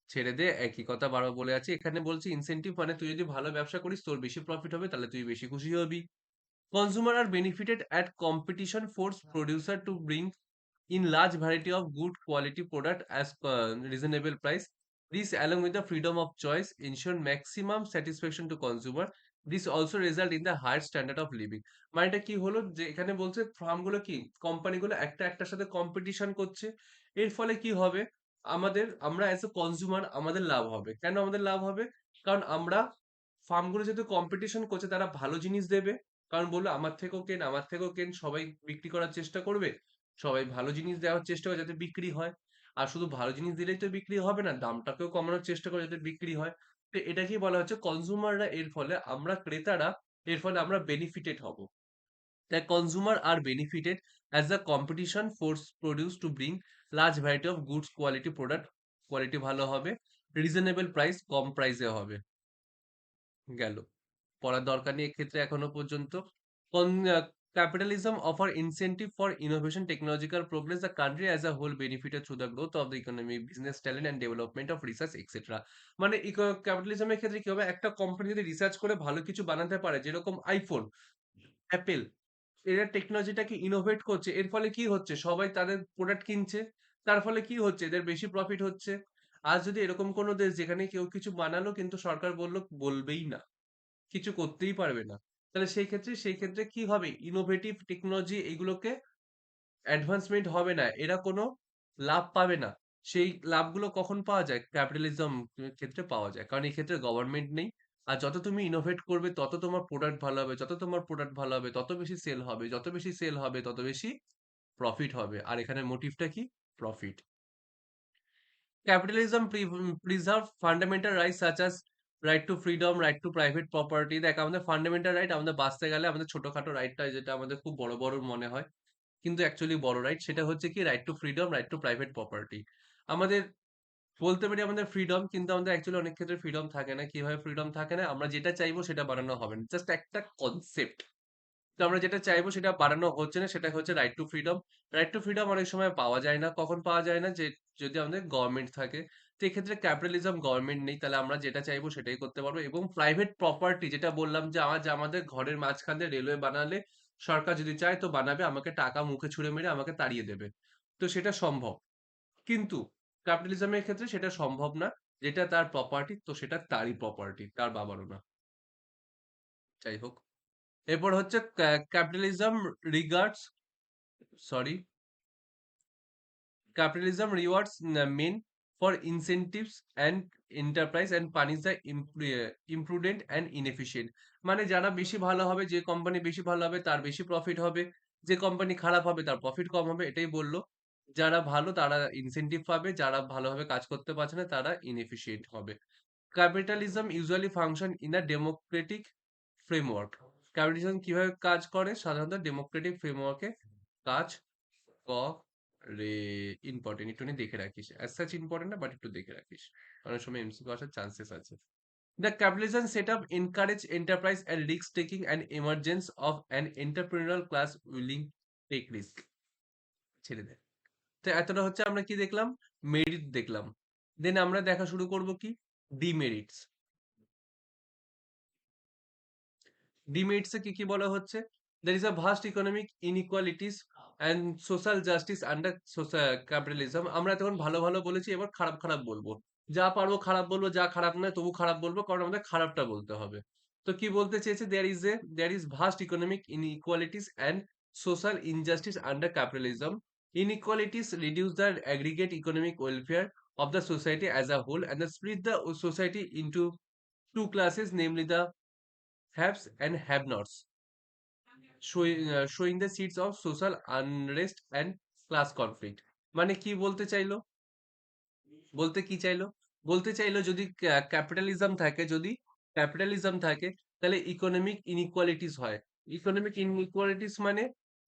ছেড়ে দে, একই কথা বারবার বলে আছে। এখানে বলছে ইনসেনটিভ মানে তুই যদি ভালো ব্যবসা করিস তোর বেশি প্রফিট হবে, তাহলে তুই বেশি খুশি হবি। Consumer are benefited at competition force producer to bring in large variety of good quality product as reasonable price. This along with the freedom of choice ensure maximum satisfaction to consumer. This also result in the higher standard of living. মানেটা কি হলো? যে এখানে বলছে farm গুলো কি, company গুলো একটা একটার সাথে কম্পিটিশন করছে। এর ফলে কি হবে? আমরা অ্যাজ এ কনজিউমার আমাদের লাভ হবে। কেন আমাদের লাভ হবে? কারণ আমরা, ফার্ম গুলো যেহেতু কম্পিটিশন করছে, তারা ভালো জিনিস দেবে। কারণ বললো আমার থেকেও কেন, আমার থেকেও কেন, সবাই বিক্রি করার চেষ্টা করবে। সবাই ভালো জিনিস দেওয়ার চেষ্টা করে যাতে বিক্রি হয়। আর শুধু ভালো জিনিস দিলেই তো বিক্রি হবে না, দামটাকেও কমানোর চেষ্টা করে যাতে বিক্রি হয়। তো এটাকেই বলা হচ্ছে কনজ্যুমাররা, এর ফলে আমরা ক্রেতারা, এর ফলে আমরা বেনিফিটেড হব। The consumer are benefited as the competition force produce to bring large variety of goods quality product, quality ভালো হবে, reasonable price, কম প্রাইসে হবে। গেল, পড়ার দরকার নেই এক্ষেত্রে এখনো পর্যন্ত। Capitalism offer incentive for innovation, technological progress. The country as a whole benefited through the growth of the economy, business talent and development of research etc. মানে ক্যাপিটালিজম এর ক্ষেত্রে কি হবে, একটা কোম্পানি যদি রিসার্চ করে ভালো কিছু বানাতে পারে, যেরকম আইফোন, অ্যাপেল, এরা টেকনোলজিটাকে ইনোভেট করছে, এর ফলে কি হচ্ছে, সবাই তাদের প্রোডাক্ট কিনছে, তার ফলে কি হচ্ছে, এদের বেশি প্রফিট হচ্ছে। আজ যদি এরকম কোনো দেশ যেখানে কেউ কিছু বানালো কিন্তু সরকার বলল, বলবেই না, কিছু করতেই পারবে না, তাহলে সেই ক্ষেত্রে কি হবে, ইনোভেটিভ টেকনোলজি এগুলোকে অ্যাডভান্সমেন্ট হবে না, এরা কোনো লাভ পাবে না। সেই লাভগুলো কখন পাওয়া যায়, ক্যাপিটালিজম ক্ষেত্রে পাওয়া যায়, কারণ এই ক্ষেত্রে গভর্নমেন্ট নেই। আর যত তুমি ইনোভেট করবে তত তোমার প্রোডাক্ট ভালো হবে, যত তোমার প্রোডাক্ট ভালো হবে তত বেশি সেল হবে, যত বেশি সেল হবে তত বেশি প্রফিট হবে, আর এখানে মোটিভটা কি, profit. Capitalism preserve fundamental rights such as right to freedom, right to private property। দেখ, আমাদের ফান্ডামেন্টাল রাইট, আমাদের বাঁচতে গেলে আমাদের ছোটখাটো রাইটটা যেটা আমাদের খুব বড় বড় মনে হয়, কিন্তু অ্যাকচুয়ালি বড় রাইট, সেটা হচ্ছে কি, right two freedom, right two private property. আমাদের বলতে পারি আমাদের ফ্রিডম, কিন্তু আমাদের অ্যাকচুয়ালি অনেক ক্ষেত্রে ফ্রিডম থাকে না। কিভাবে ফ্রিডম থাকে না, আমরা যেটা চাইবো সেটা বানানো হবে না, জাস্ট একটা কনসেপ্ট। তো আমরা যেটা চাইবো সেটা বানানো হচ্ছে না, সেটা হচ্ছে right two freedom. Right two freedom অনেক সময় পাওয়া যায় না, কখন পাওয়া যায় না, যে যদি আমাদের গভর্নমেন্ট থাকে। তো এক্ষেত্রে ক্যাপিটালিজম, গভর্নমেন্ট নেই, তাহলে আমরা যেটা চাইবো সেটাই করতে পারবো। এবং প্রাইভেট প্রপার্টি, যেটা বললাম যে আমাদের ঘরের মাঝখান দিয়ে রেলওয়ে বানালে সরকার যদি চায় তো বানাবে, আমাকে টাকা মুখে ছুঁড়ে মেরে আমাকে তাড়িয়ে দেবে, তো সেটা সম্ভব। কিন্তু ক্যাপিটালিজমের ক্ষেত্রে সেটা সম্ভব না, যেটা তার প্রপার্টি তো সেটা তারই প্রপার্টি, তার বাবারও না। যাই হোক, এরপর হচ্ছে capitalism regards, sorry, capitalism rewards men for incentives and enterprise and punish the imprudent and inefficient। মানে যারা বেশি ভালো হবে, যে কোম্পানি বেশি ভালো হবে তার বেশি প্রফিট হবে, যে কোম্পানি খারাপ হবে তার প্রফিট কম হবে, এটাই বললো। যারা ভালো তারা ইনসেনটিভ পাবে, যারা ভালোভাবে কাজ করতে পারছে না তারা ইনএফিশিয়েন্ট হবে। Capitalism usually function in a Democratic framework. Capitalism কিভাবে কাজ করে, সাধারণত ডেমোক্রেটিক ফ্রেমওয়ার্কে কাজ করে। ইম্পর্টেন্ট, একটুখানি দেখে রাখিস, অ্যাজ সাচ ইম্পর্টেন্ট না, বাট একটু দেখে রাখিস, অনেক সময় এমসিকিউ আসার চান্সেস আছে। The capitalism setup encourage enterprise and risk taking and emergence of an entrepreneurial class willing take risk। ছেড়ে দে। তো এতটা হচ্ছে আমরা কি দেখলাম, মেরিট দেখলাম। দেন আমরা দেখা শুরু করব কি, ডিমেরিটস। ডিমেরিটস এ কি কি বলা হচ্ছে, there is a vast economic inequalities and social justice under capitalism। আমরা তখন ভালো ভালো বলেছি, এবার খারাপ খারাপ বলবো, যা পারবো খারাপ বলবো, যা খারাপ নয় তবু খারাপ বলবো, কারণ আমাদের খারাপটা বলতে হবে। তো কি বলতে চেয়েছে, there is vast economic inequalities and social injustice under capitalism। Inequalities reduce the aggregate economic welfare of the society as a whole and split the society into two classes, namely the haves and have-nots, showing the seeds of social unrest and class conflict। মানে কি বলতে চাইলো, বলতে কি চাইলো, বলতে চাইলো যদি ক্যাপিটালিজম থাকে, যদি ক্যাপিটালিজম থাকে তাহলে ইকোনমিক ইনইকুয়ালিটিস হয়। ইকোনমিক ইনইকুয়ালিটিস মানে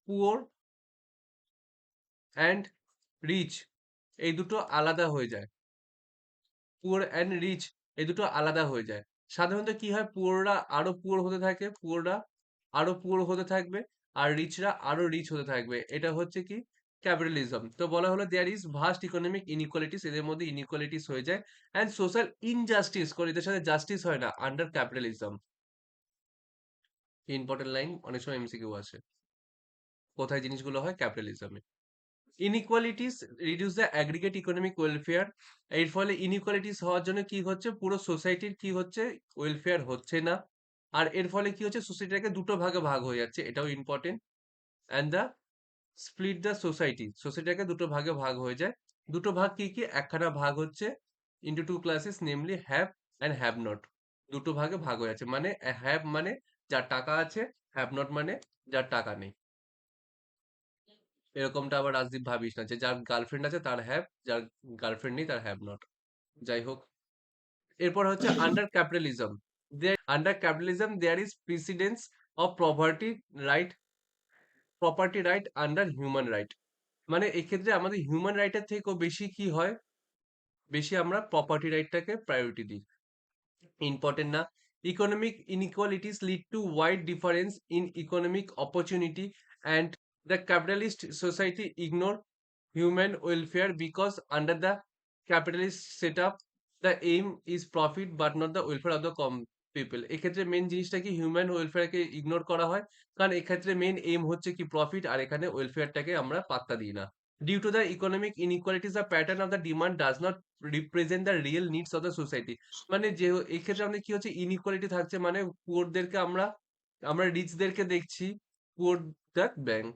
পুয়ার অ্যান্ড রিচ, এই দুটো আলাদা হয়ে যায়। পুয়ার অ্যান্ড রিচ এই দুটো আলাদা হয়ে যায়। সাধারণত কি হয়, পুয়াররা আরো পুয়ার হতে থাকে, পুয়াররা আরো পুয়ার হতে থাকবে, আর রিচরা আরো রিচ হতে থাকবে, এটা হচ্ছে কি, ক্যাপিটালিজম। তো বলা হলো there is vast economic inequalities, এদের মধ্যে ইনইকুয়ালিটিস হয়ে যায়, অ্যান্ড সোশ্যাল ইনজাস্টিস, করে এদের সাথে জাস্টিস হয় না আন্ডার ক্যাপিটালিজম। ইম্পর্টেন্ট লাইন, অনেক সময় এমসিকিউ আসে, কোথায় জিনিসগুলো হয়, ক্যাপিটালিজমে। Inequalities reduce the aggregate economic welfare. এর ফলে ইনইকুয়ালিটিস হওয়ার জন্য কি হচ্ছে, পুরো সোসাইটির কি হচ্ছে, ওয়েলফেয়ার হচ্ছে না। আর এর ফলে কি হচ্ছে, সোসাইটিটাকে দুটো ভাগে ভাগ হয়ে যাচ্ছে, এটাও important. And the split the society, সোসাইটিটাকে দুটো ভাগে ভাগ হয়ে যায়। দুটো ভাগ কি কি, একখানা ভাগ হচ্ছে into two classes, namely have and have not. দুটো ভাগে ভাগ হয়ে আছে, মানে হ্যাভ মানে যার টাকা আছে, হ্যাভ নট মানে যার টাকা নেই। এরকমটা আবার রাজদীপ ভাবিস না যে যার গার্লফ্রেন্ড আছে তার হ্যাভ, যার গার্লফ্রেন্ড নেই তার হ্যাভ নট। যাই হোক, এরপর হচ্ছে under capitalism. Under capitalism there is precedence of property right under human right. মানে এক্ষেত্রে আমাদের হিউম্যান রাইটের থেকেও বেশি কি হয়, বেশি আমরা প্রপার্টি রাইটটাকে প্রায়োরিটি দিই। ইম্পর্টেন্ট না? Economic inequalities lead to wide difference in economic opportunity and the capitalist society ignore human welfare because under the capitalist setup the aim is profit but not the welfare of the people. এক্ষেত্রে main জিনিসটা কি, human ওয়েলফেয়ারকে ignore করা হয়, কারণ এক্ষেত্রে main M হচ্ছে কি profit, আর এখানে ওয়েলফেয়ারটাকে আমরা পাত্তা দিই না। Due to the economic inequalities the pattern of the demand does not represent the real needs of the society. মানে যে এক্ষেত্রে আমাদের কি হচ্ছে, ইনইকুয়ালিটি থাকছে, মানে পুয়ারদেরকে আমরা আমরা রিচদেরকে দেখছি, পুয়ার দ্যাট ব্যাংক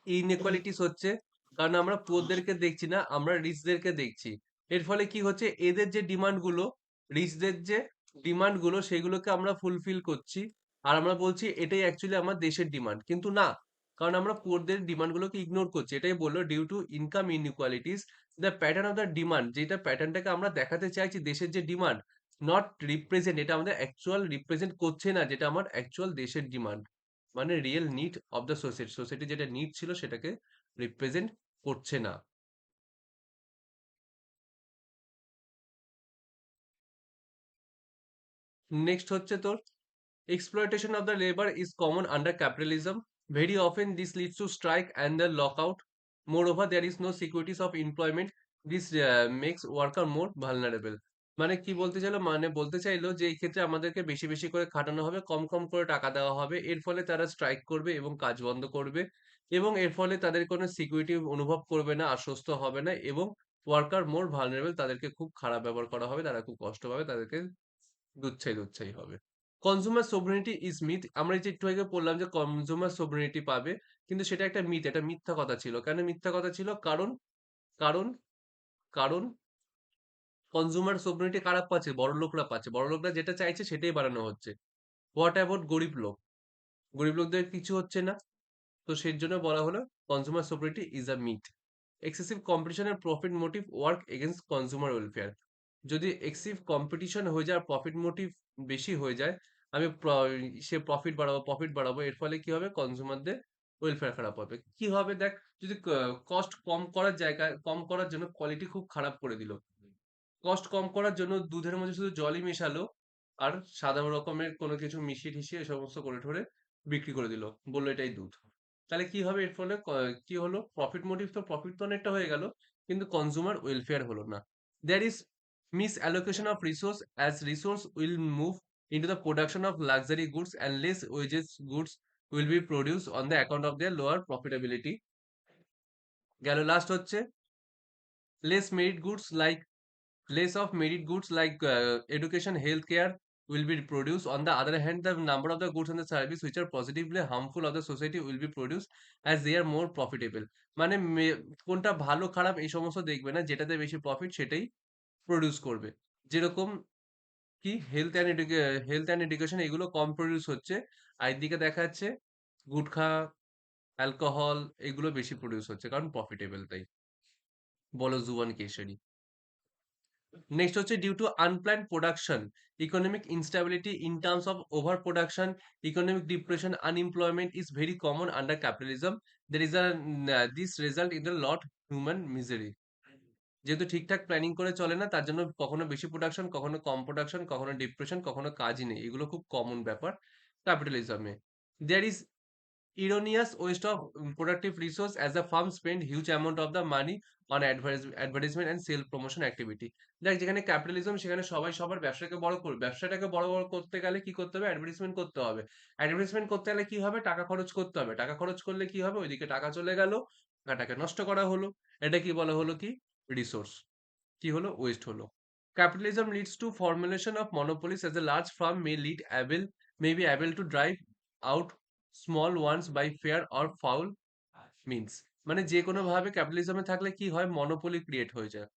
ইনইকুয়ালিটিস হচ্ছে কারণ আমরা পুয়ারদেরকে দেখছি না, আমরা রিচদেরকে দেখছি। এর ফলে কি হচ্ছে, এদের যে ডিমান্ড গুলো, রিচদের যে ডিমান্ড গুলো সেগুলোকে আমরা ফুলফিল করছি, আর আমরা বলছি এটাই অ্যাকচুয়ালি আমার দেশের ডিমান্ড, কিন্তু না, কারণ আমরা পুয়ারদের ডিমান্ড গুলোকে ইগনোর করছি। এটাই বললো due to income inequalities the pattern of the demand, যেটা প্যাটার্নটাকে আমরা দেখাতে চাইছি দেশের যে ডিমান্ড, নট রিপ্রেজেন্ট, এটা আমাদের অ্যাকচুয়াল রিপ্রেজেন্ট করছে না, যেটা আমার অ্যাকচুয়াল দেশের ডিমান্ড, মানে real need of the society, society যেটা নিড ছিল সেটাকে রিপ্রেজেন্ট করছে না। নেক্সট হচ্ছে তোর exploitation of the labor is common under capitalism. Very often this leads to strike and the lockout. Moreover, there is no securities of employment. This makes worker more vulnerable. মানে কি বলতে চাইলো, মানে বলতে চাইলো যে এই ক্ষেত্রে আমাদেরকে বেশি বেশি করে খাটানো হবে, কম কম করে টাকা দেওয়া হবে, এর ফলে তারা স্ট্রাইক করবে এবং কাজ বন্ধ করবে, এবং এর ফলে তাদের কোনো সিকিউরিটি অনুভব করবে না, আশ্বস্ত হবে না, এবং ওয়ার্কার মোর ভালনারেবল, তাদেরকে খুব খারাপ ব্যবহার করা হবে, তারা খুব কষ্ট পাবে, তাদেরকে দুচ্ছাই দুচ্ছাই হবে। Consumer sovereignty is myth. আমরা এই যে একটু আগে বললাম যে কনজিউমার সোভরেনিটি পাবে, কিন্তু সেটা একটা মিথ, এটা মিথ্যা কথা ছিল। কেন মিথ্যা কথা ছিল? কারণ কারণ কারণ কনজিউমার সোভরেনিটি কারা পাচ্ছে? বড়লোকরা পাচ্ছে। বড়লোকরা যেটা চাইছে সেটাই বানানো হচ্ছে। হোয়াট অ্যাবাউট গরিব লোক? গরিব লোকদের কিছু হচ্ছে না। তো সেই জন্য বলা হলো consumer sovereignty is a myth. Excessive competition and profit motive work against consumer welfare. যদি এক্সিভ কম্পিটিশন হয়ে যায় আর প্রফিট মোটিভ বেশি হয়ে যায়, আমি সে প্রফিট বাড়াবো, এর ফলে কি হবে, কনজিউমারদের ওয়েলফেয়ার খারাপ হবে। কি হবে দেখ, যদি কস্ট কম করার জায়গায়, কম করার জন্য কোয়ালিটি খুব খারাপ করে দিল, কস্ট কম করার জন্য দুধের মধ্যে শুধু জলই মেশালো, আর সাধারণ রকমের কোনো কিছু মিশিয়ে টিশিয়ে এই সমস্ত করে ঠরে বিক্রি করে দিল, বললো এটাই দুধ। তাহলে কি হবে, এর ফলে কি হলো, প্রফিট মোটিভ তো প্রফিট তো অনেকটা হয়ে গেল, কিন্তু কনজিউমার ওয়েলফেয়ার হলো না। There is misallocation of resource, as resource will move into the production of luxury goods and less wages goods will be produced on the account of their lower profitability. গেল last হচ্ছে less merit goods like less of merit goods like education, healthcare will be produced. On the other hand, the number of the goods and the service which are positively harmful of the society will be produced as they are more profitable. মানে কোনটা ভালো খারাপ এই সমস্ত দেখবে না, যেটাতে বেশি প্রফিট সেটাই প্রডিউস করবে। যেরকম কি হেলথ অ্যান্ড এডুকেশন এগুলো কম প্রডিউস হচ্ছে, আর এদিকে দেখা যাচ্ছে গুটখা, অ্যালকোহল এগুলো বেশি প্রডিউস হচ্ছে, কারণ প্রফিটেবল তাই। বলো জুয়ান কেশরী। নেক্সট হচ্ছে due to unplanned production, economic instability in terms of over production, economic depression, unemployment is very common under capitalism. There is a this result in the lot human misery. যেহেতু ঠিকঠাক planning করে চলে না, তার জন্য কখনো বেশি প্রোডাকশন, কখনো কম প্রোডাকশন, কখনো ডিপ্রেশন, কখনো কাজই নেই, এগুলো খুব কমন ব্যাপার ক্যাপিটালিজমে। There is erroneous waste of productive resource as the firm spend huge amount of the money on advertisement and sale promotion activity. দেখ যেখানে ক্যাপিটালিজম সেখানে সবাই সবার ব্যবসাকে বড় করবে, ব্যবসাটাকে বড় বড় করতে গেলে কি করতে হবে, অ্যাডভার্টাইজমেন্ট করতে হবে, অ্যাডভার্টাইজমেন্ট করতে গেলে কি হবে, টাকা খরচ করতে হবে, টাকা খরচ করলে কি হবে, ওইদিকে টাকা চলে গেল, টাকাটাকে নষ্ট করা হলো, এটা কি বলা হলো, কি রিসোর্স, কি হলো, ওয়েস্ট হলো। Capitalism leads to formulation of monopolies as a large firm may be able to drive out small ones by fair or foul means. মানে যে কোনো ভাবে ক্যাপিটালিজমে থাকলে কি হয়, মনোপলি ক্রিয়েট হয়ে যায়।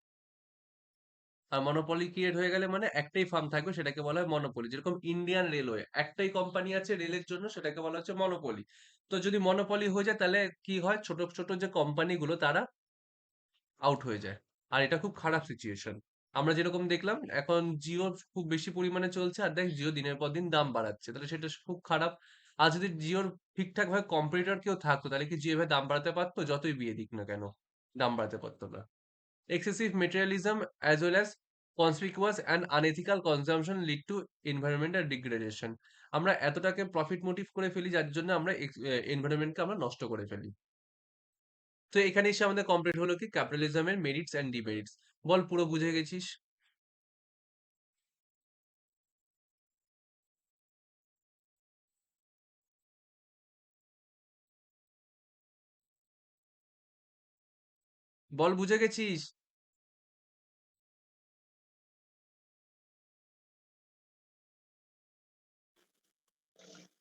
আর মনোপলি ক্রিয়েট হয়ে গেলে মানে একটাই ফার্ম থাকবে, সেটাকে বলা হয় মনোপলি। যেরকম ইন্ডিয়ান রেলওয়ে একটাই কোম্পানি আছে রেলের জন্য, সেটাকে বলা হচ্ছে মনোপলি। তো যদি মনোপলি হয়ে যায় তাহলে কি হয়, ছোট ছোট যে কোম্পানি গুলো তারা আউট হয়ে যায়। আর এটা খুব খারাপ সিচুয়েশন। আমরা যেরকম দেখলাম এখন জিও খুব বেশি পরিমাণে চলছে, আর দেখ জিও দিনের পর দিন দাম বাড়াচ্ছে, তাহলে সেটা খুব খারাপ। আর যদি জিওর ঠিকঠাক ভাবে কম্পিটিটর কেউ থাকতো তাহলে কি জিও ভাবে দাম বাড়াতে পারতো? যতই বিয়ে দিক না কেন, দাম বাড়াতে পারতো না। Excessive materialism as well as conspicuous and unethical consumption lead to environmental degradation. আমরা এতটাকে প্রফিট মোটিভ করে ফেলি যার জন্য আমরা এনভায়রনমেন্টকে আমরা নষ্ট করে ফেলি। তো এখানে এসে আমাদের কমপ্লিট হলো কি ক্যাপিটালিজমের মেরিটস এন্ড ডিমেরিটস। বল পুরো বুঝে গেছিস? বল বুঝে গেছিস?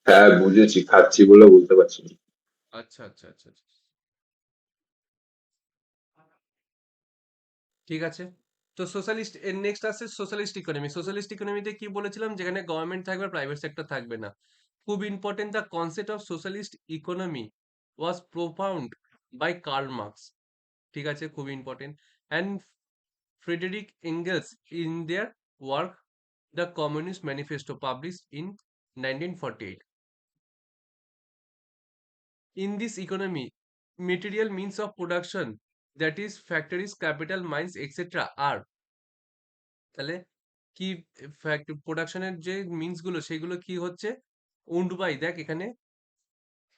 হ্যাঁ বুঝেছি, খাচ্ছি বলে বলতে পারছি না। আচ্ছা আচ্ছা আচ্ছা আচ্ছা। ঠিক আছে। তো সোশ্যালিস্ট এর নেক্সট আসছে সোশ্যালিস্ট ইকোনমি। সোশ্যালিস্ট ইকোনমিতে কি বলেছিলাম, যেখানে গভর্নমেন্ট থাকবে প্রাইভেট সেক্টর থাকবে না। খুব important, the concept of socialist economy was profound by Karl Marx. ঠিক আছে, খুব important. And Frederick Engels in their work the Communist Manifesto publish in 1948। In this economy, material means of production, that is factories, capital, mines, etc. are, তাহলে কি, প্রোডাকশনের যে means গুলো সেগুলো কি হচ্ছে, ওন্ড বাই, দেখ এখানে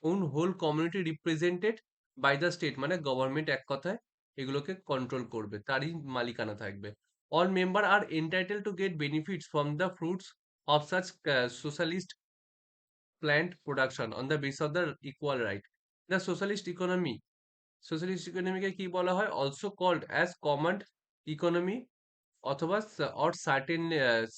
own whole community represented by the state, মানে গভর্নমেন্ট এক কথায় এগুলোকে কন্ট্রোল করবে, তারই মালিকানা থাকবে। All member are entitle to get benefits from the fruits of such socialist planned production on the basis of the equal right. The socialist economy, socialist ইকোনমিকে কি বলা হয়, also called as command economy অথবা or certain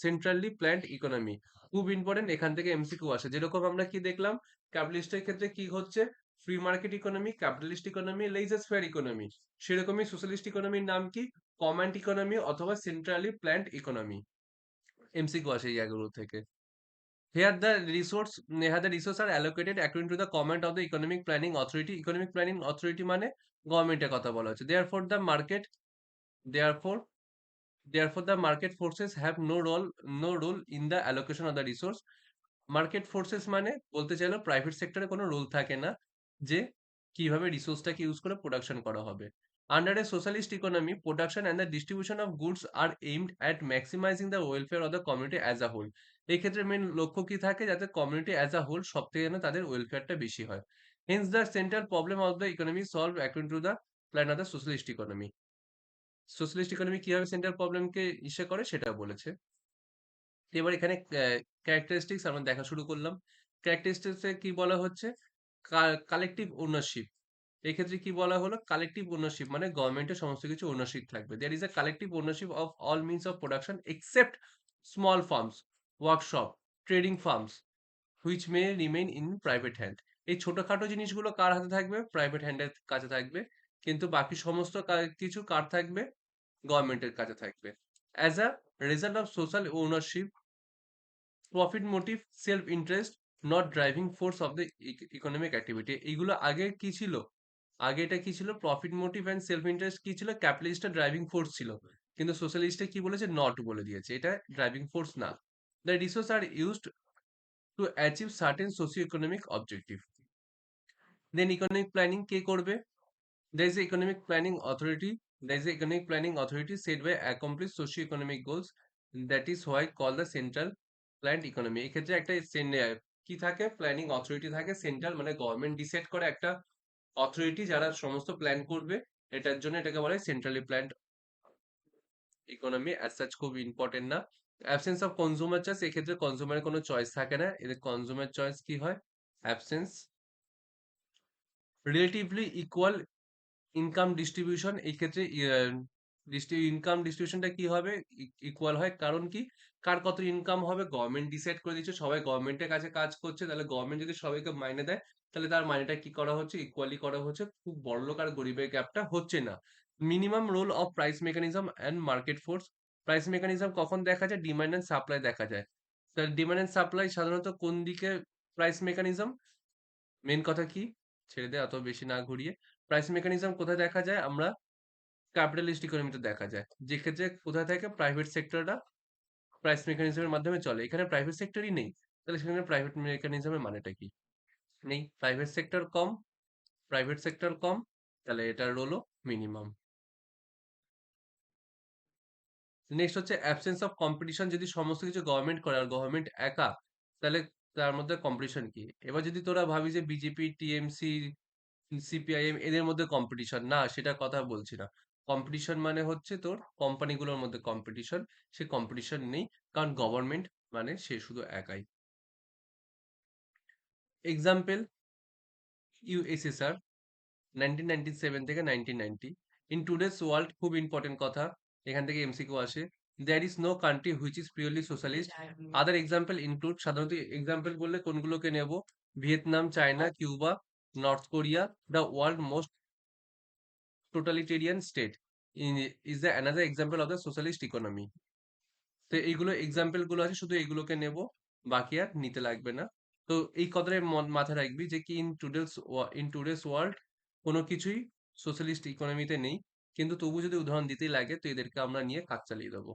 centrally planned economy. খুব important, এখান থেকে MCQ আসে। যেরকম আমরা কি দেখলাম ক্যাপিটালিস্টের ক্ষেত্রে কি হচ্ছে, free market economy, capitalist economy, laissez faire economy. সেরকমই সোশ্যালিস্ট ইকোনমির নাম কি, কমান্ড ইকোনমি অথবা সেন্ট্রালি প্ল্যান্ড ইকোনমি। এমসিকিউ আসে এই জায়গাগুলো থেকে। Here the resource are allocated according to the command of the economic planning authority. Economic planning authority মানে গভর্নমেন্টের কথা বলা হচ্ছে। Therefore therefore the market forces have no role in the allocation of the resource. Market forces মানে বলতে চাইলো private সেক্টরে কোনো রোল থাকে না যে কিভাবে রিসোর্সটাকে ইউজ করে প্রোডাকশন করা হবে। Under a socialist economy, production and the distribution of goods are aimed at maximising the welfare of the community as a whole. এই ক্ষেত্রে মেন লক্ষ্য কি থাকে, যাতে কমিউনিটি অ্যাজ আ হোল সব থেকে যেন তাদের ওয়েলফেয়ারটা বেশি হয়। Hence the central problem of the economy solve according to the plan of the socialist economy. Socialist economy কিভাবে সেন্ট্রাল প্রবলেমকে ইসে করে সেটা বলেছে। এবার এখানে ক্যারেক্টারিস্টিক্স আমরা দেখা শুরু করলাম। ক্যারেক্টারিস্টিক্স এ কি বলা হচ্ছে, কালেকটিভ ওনারশিপ। এক্ষেত্রে কি বলা হলো, কালেকটিভ ওনারশিপ মানে গভর্নমেন্টের সমস্ত কিছু ওনারশিপ থাকবে। There is a collective ownership of all means of production except small firms, workshop, trading firms which may remain in private hand. এই ছোটখাটো জিনিসগুলো কার হাতে থাকবে, প্রাইভেট হ্যান্ডের কাছে থাকবে, কিন্তু বাকি সমস্ত কিছু কার থাকবে, গভর্নমেন্টের কাছে থাকবে। As a result of social ownership, profit motive, self interest not driving force of the economic activity. এইগুলো আগে কি ছিল, আগে এটা কি ছিল, profit motive and self interest কি ছিল, ক্যাপিটালিস্টের ড্রাইভিং ফোর্স ছিল। কিন্তু সোশ্যালিস্টে কি বলেছে, নট বলে দিয়েছে, এটা ড্রাইভিং ফোর্স না। The resource are used to achieve certain socio economic objective. Then economic planning কে করবে, there is a economic planning authority. There is a economic planning authority set by accomplish socio-economic goals. That is why called the central planned economy. এক্ষেত্রে একটা কি থাকে, planning authority থাকে, central মানে government decide করে একটা অথরিটি যারা সমস্ত প্ল্যান করবে, এটার জন্য এটাকে বলা হয় centrally planned economy. As such খুব ইম্পর্টেন্ট না। অ্যাবসেন্স অফ কনজিউমার চয়েস, এক্ষেত্রে কনজিউমারের কোনো চয়েস থাকে না, এদের কনজিউমার চয়েস কি হয়, absence. Relatively equal income distribution, এই ক্ষেত্রে ইনকাম ডিস্ট্রিবিউশনটা কি হবে, ইকুয়াল হয়, কারণ কি, কার কত ইনকাম হবে গভর্নমেন্ট ডিসাইড করে দিচ্ছে, সবাই গভর্নমেন্টের কাছে কাজ করছে, তাহলে গভর্নমেন্ট যদি সবাইকে মাইনে দেয় তাহলে তার মাইনেটা কি করা হচ্ছে, ইকুয়ালি করা হচ্ছে, খুব বড়লোক আর গরিবের গ্যাপটা হচ্ছে না। Minimum role of price mechanism and market force, price mechanism কখন দেখা যায়? ডিমান্ড এন্ড সাপ্লাই দেখা যায়। তাহলে ডিমান্ড এন্ড সাপ্লাই সাধারণত কোন দিকে প্রাইস মেকানিজম? মেইন কথা কি? ছেড়ে দে অত বেশি না ঘুরিয়ে। প্রাইস মেকানিজম কোথায় দেখা যায়? আমরা ক্যাপিটালিস্ট ইকোনমিতে দেখা যায়। যেক্ষেত্রে কোথায় থাকে? প্রাইভেট সেক্টররা প্রাইস মেকানিজম এর মাধ্যমে চলে। এখানে প্রাইভেট সেক্টরই নেই। তাহলে সেখানে প্রাইভেট মেকানিজম এর মানেটা কি? নেই। প্রাইভেট সেক্টর কম, তাহলে এটার রোলও মিনিমাম। নেক্সট হচ্ছে অ্যাবসেন্স অফ কম্পিটিশন। যদি সমস্ত কিছু গভর্নমেন্ট করে আর গভর্নমেন্ট একা, তাহলে তার মধ্যে কম্পিটিশন কি? এবার যদি তোরা ভাবি যে বিজেপি, টিএমসি, সিপিআইএম এদের মধ্যে কম্পিটিশন, না সেটা কথা বলছি না। কম্পিটিশন মানে হচ্ছে তোর কোম্পানিগুলোর মধ্যে কম্পিটিশন। সে কম্পিটিশন নেই, কারণ গভর্নমেন্ট মানে সে শুধু একাই। এক্সাম্পল ইউএসএসআর 1997 থেকে 1990। ইন টুডেস ওয়ার্ল্ড, খুব ইম্পর্টেন্ট কথা, এখান থেকে এমসিকিউ আসে। There is no country which is purely socialist. Other example include, সাধারণত এক্সাম্পল বললে কোনগুলোকে নেব? Vietnam, China, Cuba, North Korea. The world most totalitarian state is the another example of the socialist economy. তো এইগুলো example গুলো আছে, শুধু এগুলোকে নেব, বাকি আর নিতে লাগবে না। তো এই কথাটা মাথায় রাখবি যে কি ইন টুডেস ওয়ার্ল্ড কোনো কিছুই সোশ্যালিস্ট ইকোনমিতে নেই, কিন্তু তবু যদি উদাহরণ দিতেই লাগে তো এদেরকে আমরা নিয়ে কাজ চালিয়ে দেবো।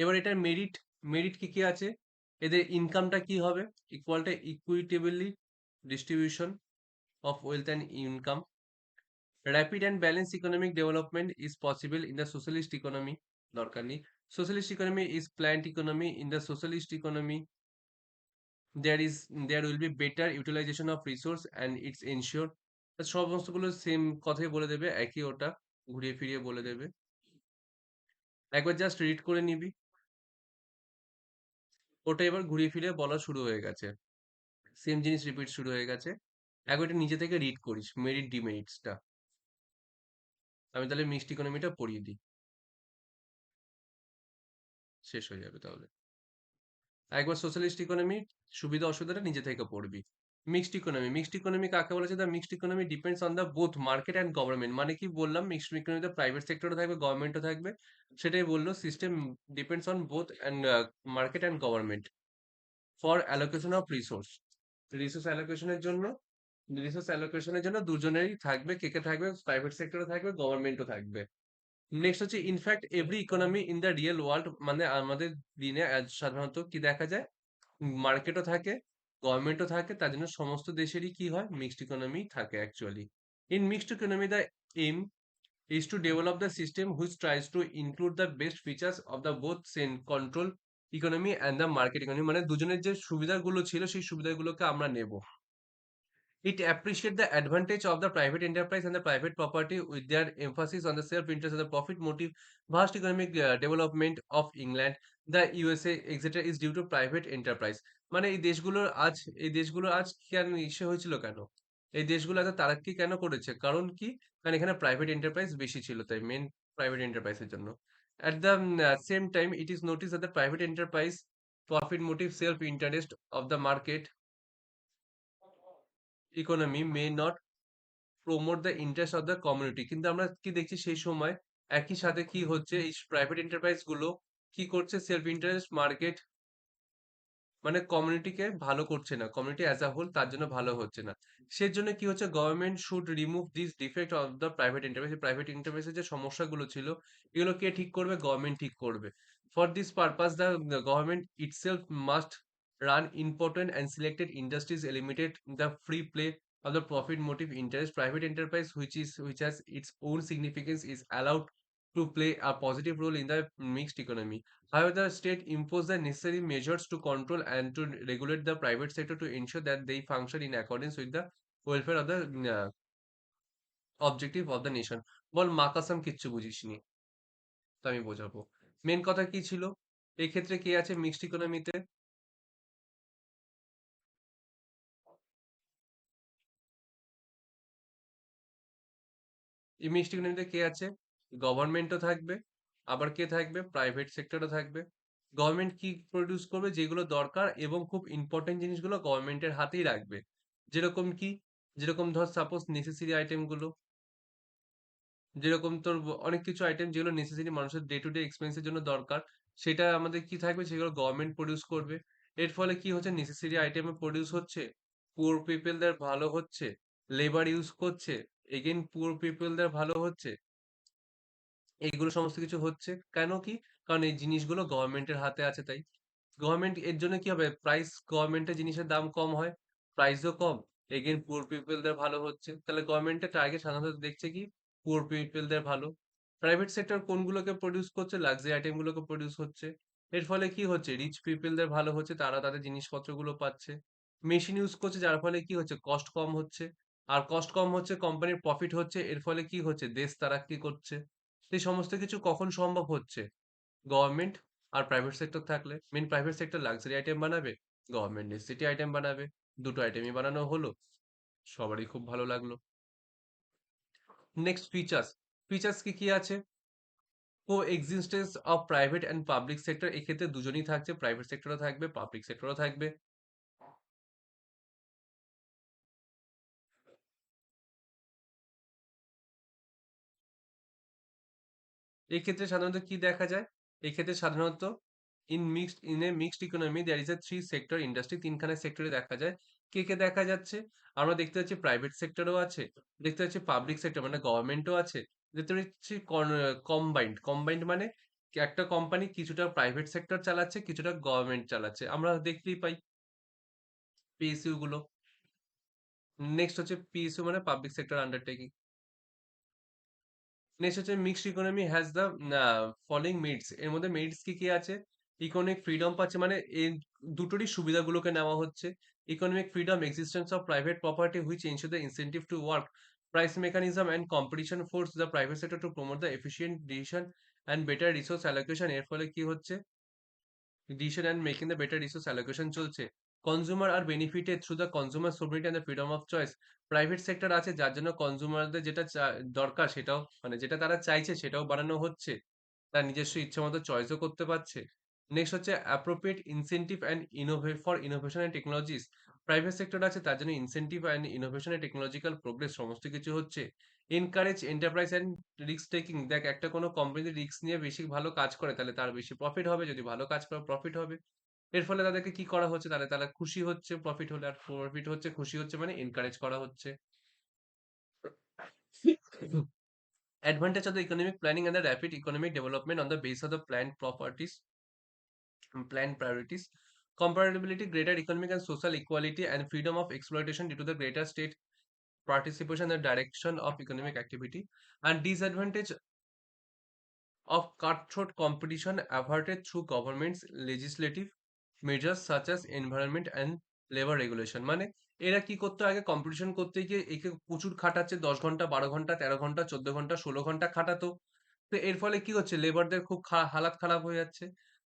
এবার এটার মেরিট, মেরিট কি কি আছে? এদের ইনকামটা কি হবে? ইকুয়ালটা equitably distribution of wealth and income. Rapid and balance economic development is possible in the socialist economy. দরকার নেই। Socialist economy is planned economy. In the socialist economy there will be better utilization of resource and it's ensure। সমস্তগুলো same কথাই বলে দেবে, একই ওটা ঘুরিয়ে ফিরিয়ে বলে দেবে। একবার জাস্ট রিড করে নিবি, ওটা এবার ঘুরিয়ে ফিরিয়ে বলা শুরু হয়ে গেছে, সেম জিনিস রিপিট শুরু হয়ে গেছে। একবার এটা নিজে থেকে রিড করিস মেরিট ডিমেরিটসটা। আমি তাহলে মিক্সড ইকোনমিটা পড়িয়ে দিই, শেষ হয়ে যাবে তাহলে। একবার সোশ্যালিস্ট ইকোনমি সুবিধা অসুবিধাটা নিজে থেকে পড়বি। মিক্সড ইকোনমি কাকে বলেছে? The mixed economy depends on the both market and government. মানে কি বললাম? মিক্সড ইকোনমিতে প্রাইভেট সেক্টরও থাকবে, গভর্নমেন্টও থাকবে। সেটাই বললো, system depends on both and market and government for allocation of resource. Resource অ্যালোকেশনের জন্য দুজনেরই থাকবে। কে কে থাকবে? প্রাইভেট সেক্টরও থাকবে, গভর্নমেন্টও থাকবে। নেক্সট হচ্ছে in fact every economy in the real world. মানে আমাদের দিনে সাধারণত কি দেখা যায়? মার্কেটও থাকে, গভর্নমেন্টও থাকে, তার জন্য সমস্ত দেশেরই কি হয়? মিক্সড ইকোনমি থাকে actually. In mixed economy the aim is to develop the system which tries to include the best features of the both control economy and the market economy। মানে দুজনের যে সুবিধাগুলো ছিল সেই সুবিধাগুলোকে আমরা নেব। It appreciates the advantage of the private enterprise and the private property with their emphasis on the self-interest and the profit motive. Vast economic development of England, the USA, etc. is due to private enterprise। মানে এই দেশগুলোর আজ কেন ইসে হয়েছিল কেন? এই দেশগুলো এত তারাক্কি কেন করেছে? কারণ কি? কারণ এখানে প্রাইভেট এন্টারপ্রাইজ বেশি ছিল, তাই মেন প্রাইভেট এন্টারপ্রাইজের জন্য। At the same time, it is noticed that the private enterprise profit motive self-interest of the market economy may not promote the interest of the community. কিন্তু আমরা কি দেখছি সেই সময় একই সাথে কি হচ্ছে? এই প্রাইভেট এন্টারপ্রাইজ গুলো কি করছে? সেলফ ইন্টারেস্ট মার্কেট, মানে কমিউনিটিকে ভালো করছে না, কমিউনিটি অ্যাজ আ হোল তার জন্য ভালো হচ্ছে না। সেজন্য কি হচ্ছে? Government should remove this defect of the private enterprise. Private এন্টারপ্রাইজের যে সমস্যাগুলো ছিল এগুলো কে ঠিক করবে? গভর্নমেন্ট ঠিক করবে। For this purpose the government itself must run important and selected industries, limited the free play of the profit motive interest. Private enterprise which has its own significance is allowed to play a positive role in the mixed economy. However, the state impose the necessary measures to control and to regulate the private sector to ensure that they function in accordance with the welfare of the objective of the nation। বল মা কসম কিচ্ছু বুঝিসনি, তো আমি বোঝাবো। Main কথা কি ছিল? এই ক্ষেত্রে কে আছে মিক্সড ইকোনমিতে? এই মিক্সড ইকোনমিতে কে আছে? গভর্নমেন্টও থাকবে, আবার কে থাকবে? প্রাইভেট সেক্টরও থাকবে। গভর্নমেন্ট কি প্রডিউস করবে? যেগুলো দরকার এবং খুব ইম্পর্টেন্ট জিনিসগুলো গভর্নমেন্টের হাতেই রাখবে। যেরকম কি? যেরকম ধর সাপোজ নেসেসারি আইটেম গুলো, যেরকম তোর অনেক কিছু আইটেম যেগুলো নেসেসারি মানুষের ডে টু ডে এক্সপেন্স এর জন্য দরকার, সেটা আমাদের কি থাকবে, সেগুলো গভর্নমেন্ট প্রডিউস করবে। এর ফলে কি হচ্ছে, নেসেসারি আইটেম প্রডিউস হচ্ছে, পুয়ার পিপলদের ভালো হচ্ছে, লেবার ইউজ করছে, এগেইন পুয়ার পিপলদের ভালো হচ্ছে। এইগুলো সমস্ত কিছু হচ্ছে কেন কি? কারণ এই জিনিসগুলো গভর্নমেন্টের হাতে আছে তাই। গভর্নমেন্ট এর জন্য কি হবে, প্রাইস, গভর্নমেন্টের জিনিসের দাম কম হয়, প্রাইসও কম, এগেইন পুয়ার পিপলদের ভালো হচ্ছে। তাহলে গভর্নমেন্টের টার্গেট সাধারণত দেখছে কি, পুয়ার পিপলদের ভালো। প্রাইভেট সেক্টর কোনগুলোকে প্রডিউস করছে, লাক্সারি আইটেম গুলোকে প্রডিউস হচ্ছে। এর ফলে কি হচ্ছে, রিচ পিপলদের ভালো হচ্ছে, তারা তাদের জিনিসপত্রগুলো পাচ্ছে। মেশিন ইউজ করছে, যার ফলে কি হচ্ছে, কস্ট কম হচ্ছে। আর কস্ট কম হচ্ছে, কোম্পানির প্রফিট হচ্ছে, এর ফলে কি হচ্ছে, দেশ তারাক্কি করছে। এই সমস্ত কিছু কখন সম্ভব হচ্ছে, গভর্নমেন্ট আর প্রাইভেট সেক্টর থাকলে। Main private sector luxury item বানাবে, গভর্নমেন্ট নেসেসিটি আইটেম বানাবে, দুটো আইটেমই বানানো হলো, সবারই খুব ভালো লাগলো। নেক্সট ফিচার্স, ফিচার্স কি কি আছে, coexistence of private and public sector, এক্ষেত্রে দুজনই থাকছে, প্রাইভেট সেক্টরও থাকবে, পাবলিক সেক্টরও থাকবে। এক্ষেত্রে সাধারণত কি দেখা যায়, এক্ষেত্রে সাধারণত in a mixed economy there is a three sector industry, তিনখানা সেক্টরে দেখা যায়। কে কে দেখা যাচ্ছে, আমরা দেখতে পাচ্ছি প্রাইভেট সেক্টরও আছে, দেখতে পাচ্ছি পাবলিক সেক্টর মানে গভর্নমেন্টও আছে, দেখতে পাচ্ছি কম্বাইন্ড। কম্বাইন্ড মানে কি, একটা কোম্পানি কিছুটা প্রাইভেট সেক্টর চালাচ্ছে, কিছুটা গভর্নমেন্ট চালাচ্ছে, আমরা দেখতেই পাই পিএসইউ গুলো। নেক্সট হচ্ছে পিএসইউ মানে পাবলিক সেক্টর আন্ডারটেকিং। নেক্সট হচ্ছে mixed economy has the following merits, এর মধ্যে মেরিটস কি কি আছে, ইকোনমিক ফ্রিডম পাচ্ছে, মানে এই দুটোরই সুবিধাগুলোকে নেওয়া হচ্ছে। Economic freedom, existence of private property which ensure the incentive to work, price mechanism and competition force the private sector to promote the efficient decision and better resource allocation, এর ফলে কি হচ্ছে, decision and making the better resource allocation চলছে। Consumer are benefited through the consumer sovereignty and the freedom of choice, private sector আছে যার জন্য কনজিউমারদের যেটা দরকার সেটাও, মানে যেটা তারা চাইছে সেটাও বানানো হচ্ছে, তার নিজস্ব ইচ্ছে মতো চয়েসও করতে পারছে। নেক্সট হচ্ছে appropriate incentive and innovate for innovation and technologies, private sector আছে তার জন্য incentive and innovation and technological progress সমস্ত কিছু হচ্ছে। Encourage enterprise and risk taking, দেখ একটা কোনো কোম্পানি রিস্ক নিয়ে বেশি ভালো কাজ করে তাহলে তার বেশি প্রফিট হবে, যদি ভালো কাজ করে প্রফিট হবে। এর ফলে তাদেরকে কি করা হচ্ছে, তাহলে তারা খুশি হচ্ছে প্রফিট হলে, আর প্রফিট হচ্ছে খুশি হচ্ছে মানে এনকারেজ করা হচ্ছে। Advantage of the economic planning and the rapid economic development on the base of the planned properties, planned priorities, comparability, greater economic and social equality, and freedom of exploitation due to the greater state participation and direction of economic activity. And disadvantage of cutthroat competition averted through government's legislative measures such as environment and labor regulation, মানে এরা কি করতো, আগে competition করতে গিয়ে একে প্রচুর খাটাচ্ছে, 10 ঘন্টা 12 ঘন্টা 13 ঘন্টা 14 ঘন্টা 16 ঘন্টা খাটাতো। তো এর ফলে কি হচ্ছে, লেবারদের খুব হালাত খারাপ হয়ে যাচ্ছে।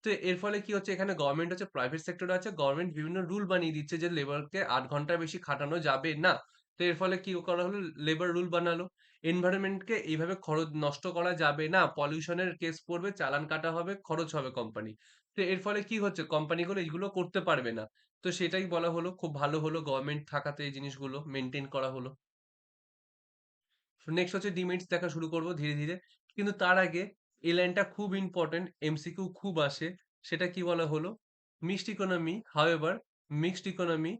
তো এর ফলে কি হচ্ছে, এখানে গভর্নমেন্ট আছে, প্রাইভেট সেক্টর আছে, গভর্নমেন্ট বিভিন্ন রুল বানিয়ে দিচ্ছে যে লেবারকে 8 ঘন্টার বেশি খাটানো যাবে না। তো এর ফলে কি করা হলো, লেবার রুল বানালো। এনভায়রনমেন্টকে এইভাবে খরচ নষ্ট করা যাবে না, পলিউশনের কেস পড়বে, চালান কাটা হবে, খরচ হবে কোম্পানি। তো এর ফলে কি হচ্ছে, কোম্পানিগুলো এইগুলো করতে পারবে না। তো সেটাই বলা হলো, খুব ভালো হলো গভর্নমেন্ট থাকাতে এই জিনিসগুলো মেনটেন করা হলো। নেক্সট হচ্ছে ডিমেরিটস দেখা শুরু করব ধীরে ধীরে, কিন্তু তার আগে এই লাইনটা খুব ইম্পর্টেন্ট, এমসিকিউ খুব আসে। সেটা কি বলা হলো, mixed economy however, mixed economy,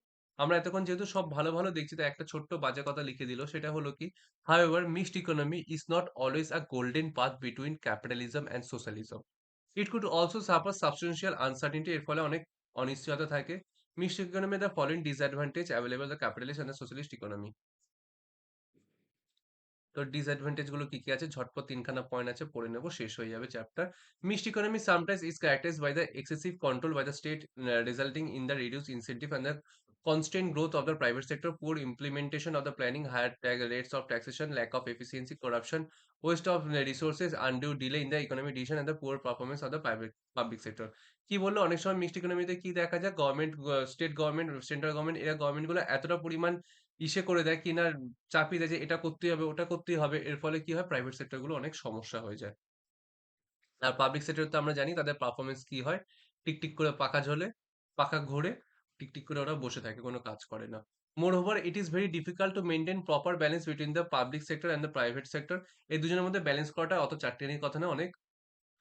আমরা এতক্ষণ যেহেতু সব ভালো ভালো দেখছি তাই একটা ছোট্ট বাজে কথা লিখে দিল, সেটা হলো কি, however mixed economy is not always a golden path between capitalism and socialism, it could also suffer substantial uncertainty, এর ফলে অনেক অনিশ্চয়তা থাকে। Mixed economy the following disadvantage available the capitalist and the socialist economy. তো disadvantage গুলো কি কি আছে, ঝটপট তিনখানা পয়েন্ট আছে, পড়ে নেবো, শেষ হয়ে যাবে chapter. Mixed economy sometimes is characterized by the excessive control by the state, resulting in the reduce incentive and the constant growth of the private sector, poor implementation of the planning, higher rates of taxation, lack of efficiency, corruption, waste of resources, undue delay in the economic decision, and the poor performance of the private public sector। কি বললো, অনেক সময় mixed ইকোনমিতে কি দেখা যায়, government, state government, central government, এরা government গুলো এতটা পরিমাণ ইসে করে দেয় কি না, চাপিয়ে দেয় যে এটা করতেই হবে ওটা করতেই হবে, এর ফলে কি হয়, প্রাইভেট সেক্টর গুলো অনেক সমস্যা হয়ে যায়। আর পাবলিক সেক্টর তো আমরা জানি তাদের পারফরমেন্স কি হয়, টিকটিক করে পাখা ঝোলে, পাখা ঘোরে, টিকটিক করে ওরা বসে থাকে, কোনো কাজ করে না। Moreover, it is very difficult to maintain proper balance between the public sector and the private sector. এই দুজনের মধ্যে ব্যালেন্স করাটা অত চারটিখানি কথা না, অনেক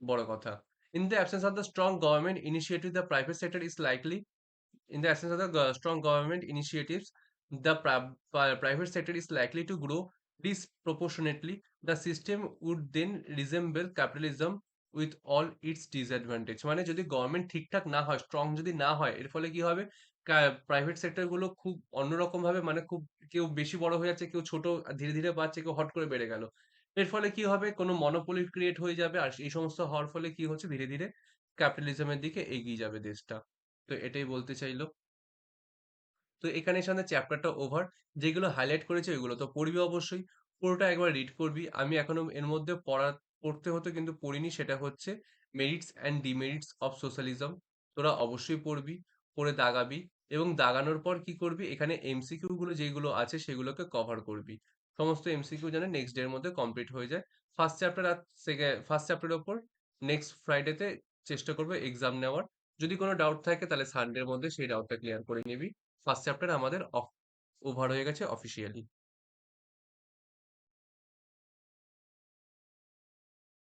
বড় কথা। In the absence of the strong government initiative, the private sector is likely in the absence of the strong government initiatives, the private sector is likely to grow disproportionately. The system would then resemble capitalism with all its disadvantage. মানে যদি government ঠিকঠাক না হয়, strong যদি না হয়, এর ফলে কি হবে? প্রাইভেট সেক্টর গুলো খুব অন্যরকম ভাবে, মানে খুব কেউ বেশি বড় হয়ে যাচ্ছে, কেউ ছোট ধীরে, ধীরে বাড়ছে, কেউ হট করে বেড়ে গেল। এর ফলে কি হবে? কোনো মনোপলি ক্রিয়েট হয়ে যাবে। আর এই সমস্ত হওয়ার ফলে কি হচ্ছে? ধীরে, ধীরে ক্যাপিটালিজম এর দিকে এগিয়ে যাবে দেশটা। তো এটাই বলতে চাইলো। তো এখানে সামনে চ্যাপ্টারটা ওভার। যেগুলো হাইলাইট করেছি ওইগুলো তো পড়বি অবশ্যই। পুরোটা একবার রিড করবি। আমি এখনো এর মধ্যে পড়তে হতো কিন্তু পড়িনি, সেটা হচ্ছে merits and demerits of socialism. তোরা অবশ্যই পড়বি, পড়ে দাগাবি এবং দাগানোর পর কি করবি? এখানে এমসিকিউ গুলো যেগুলো আছে সেগুলোকে কভার করবি। সমস্ত এমসিকিউ যেন নেক্সট ডে এর মধ্যে কমপ্লিট হয়ে যায়। ফার্স্ট চ্যাপ্টারের উপর নেক্সট ফ্রাইডেতে চেষ্টা করব এক্সাম নেওয়ার। যদি কোনো ডাউট থাকে তাহলে সানডের মধ্যে সেই ডাউটটা ক্লিয়ার করে নিবি। ফার্স্ট চ্যাপ্টার আমাদের ওভার হয়ে গেছে অফিসিয়ালি।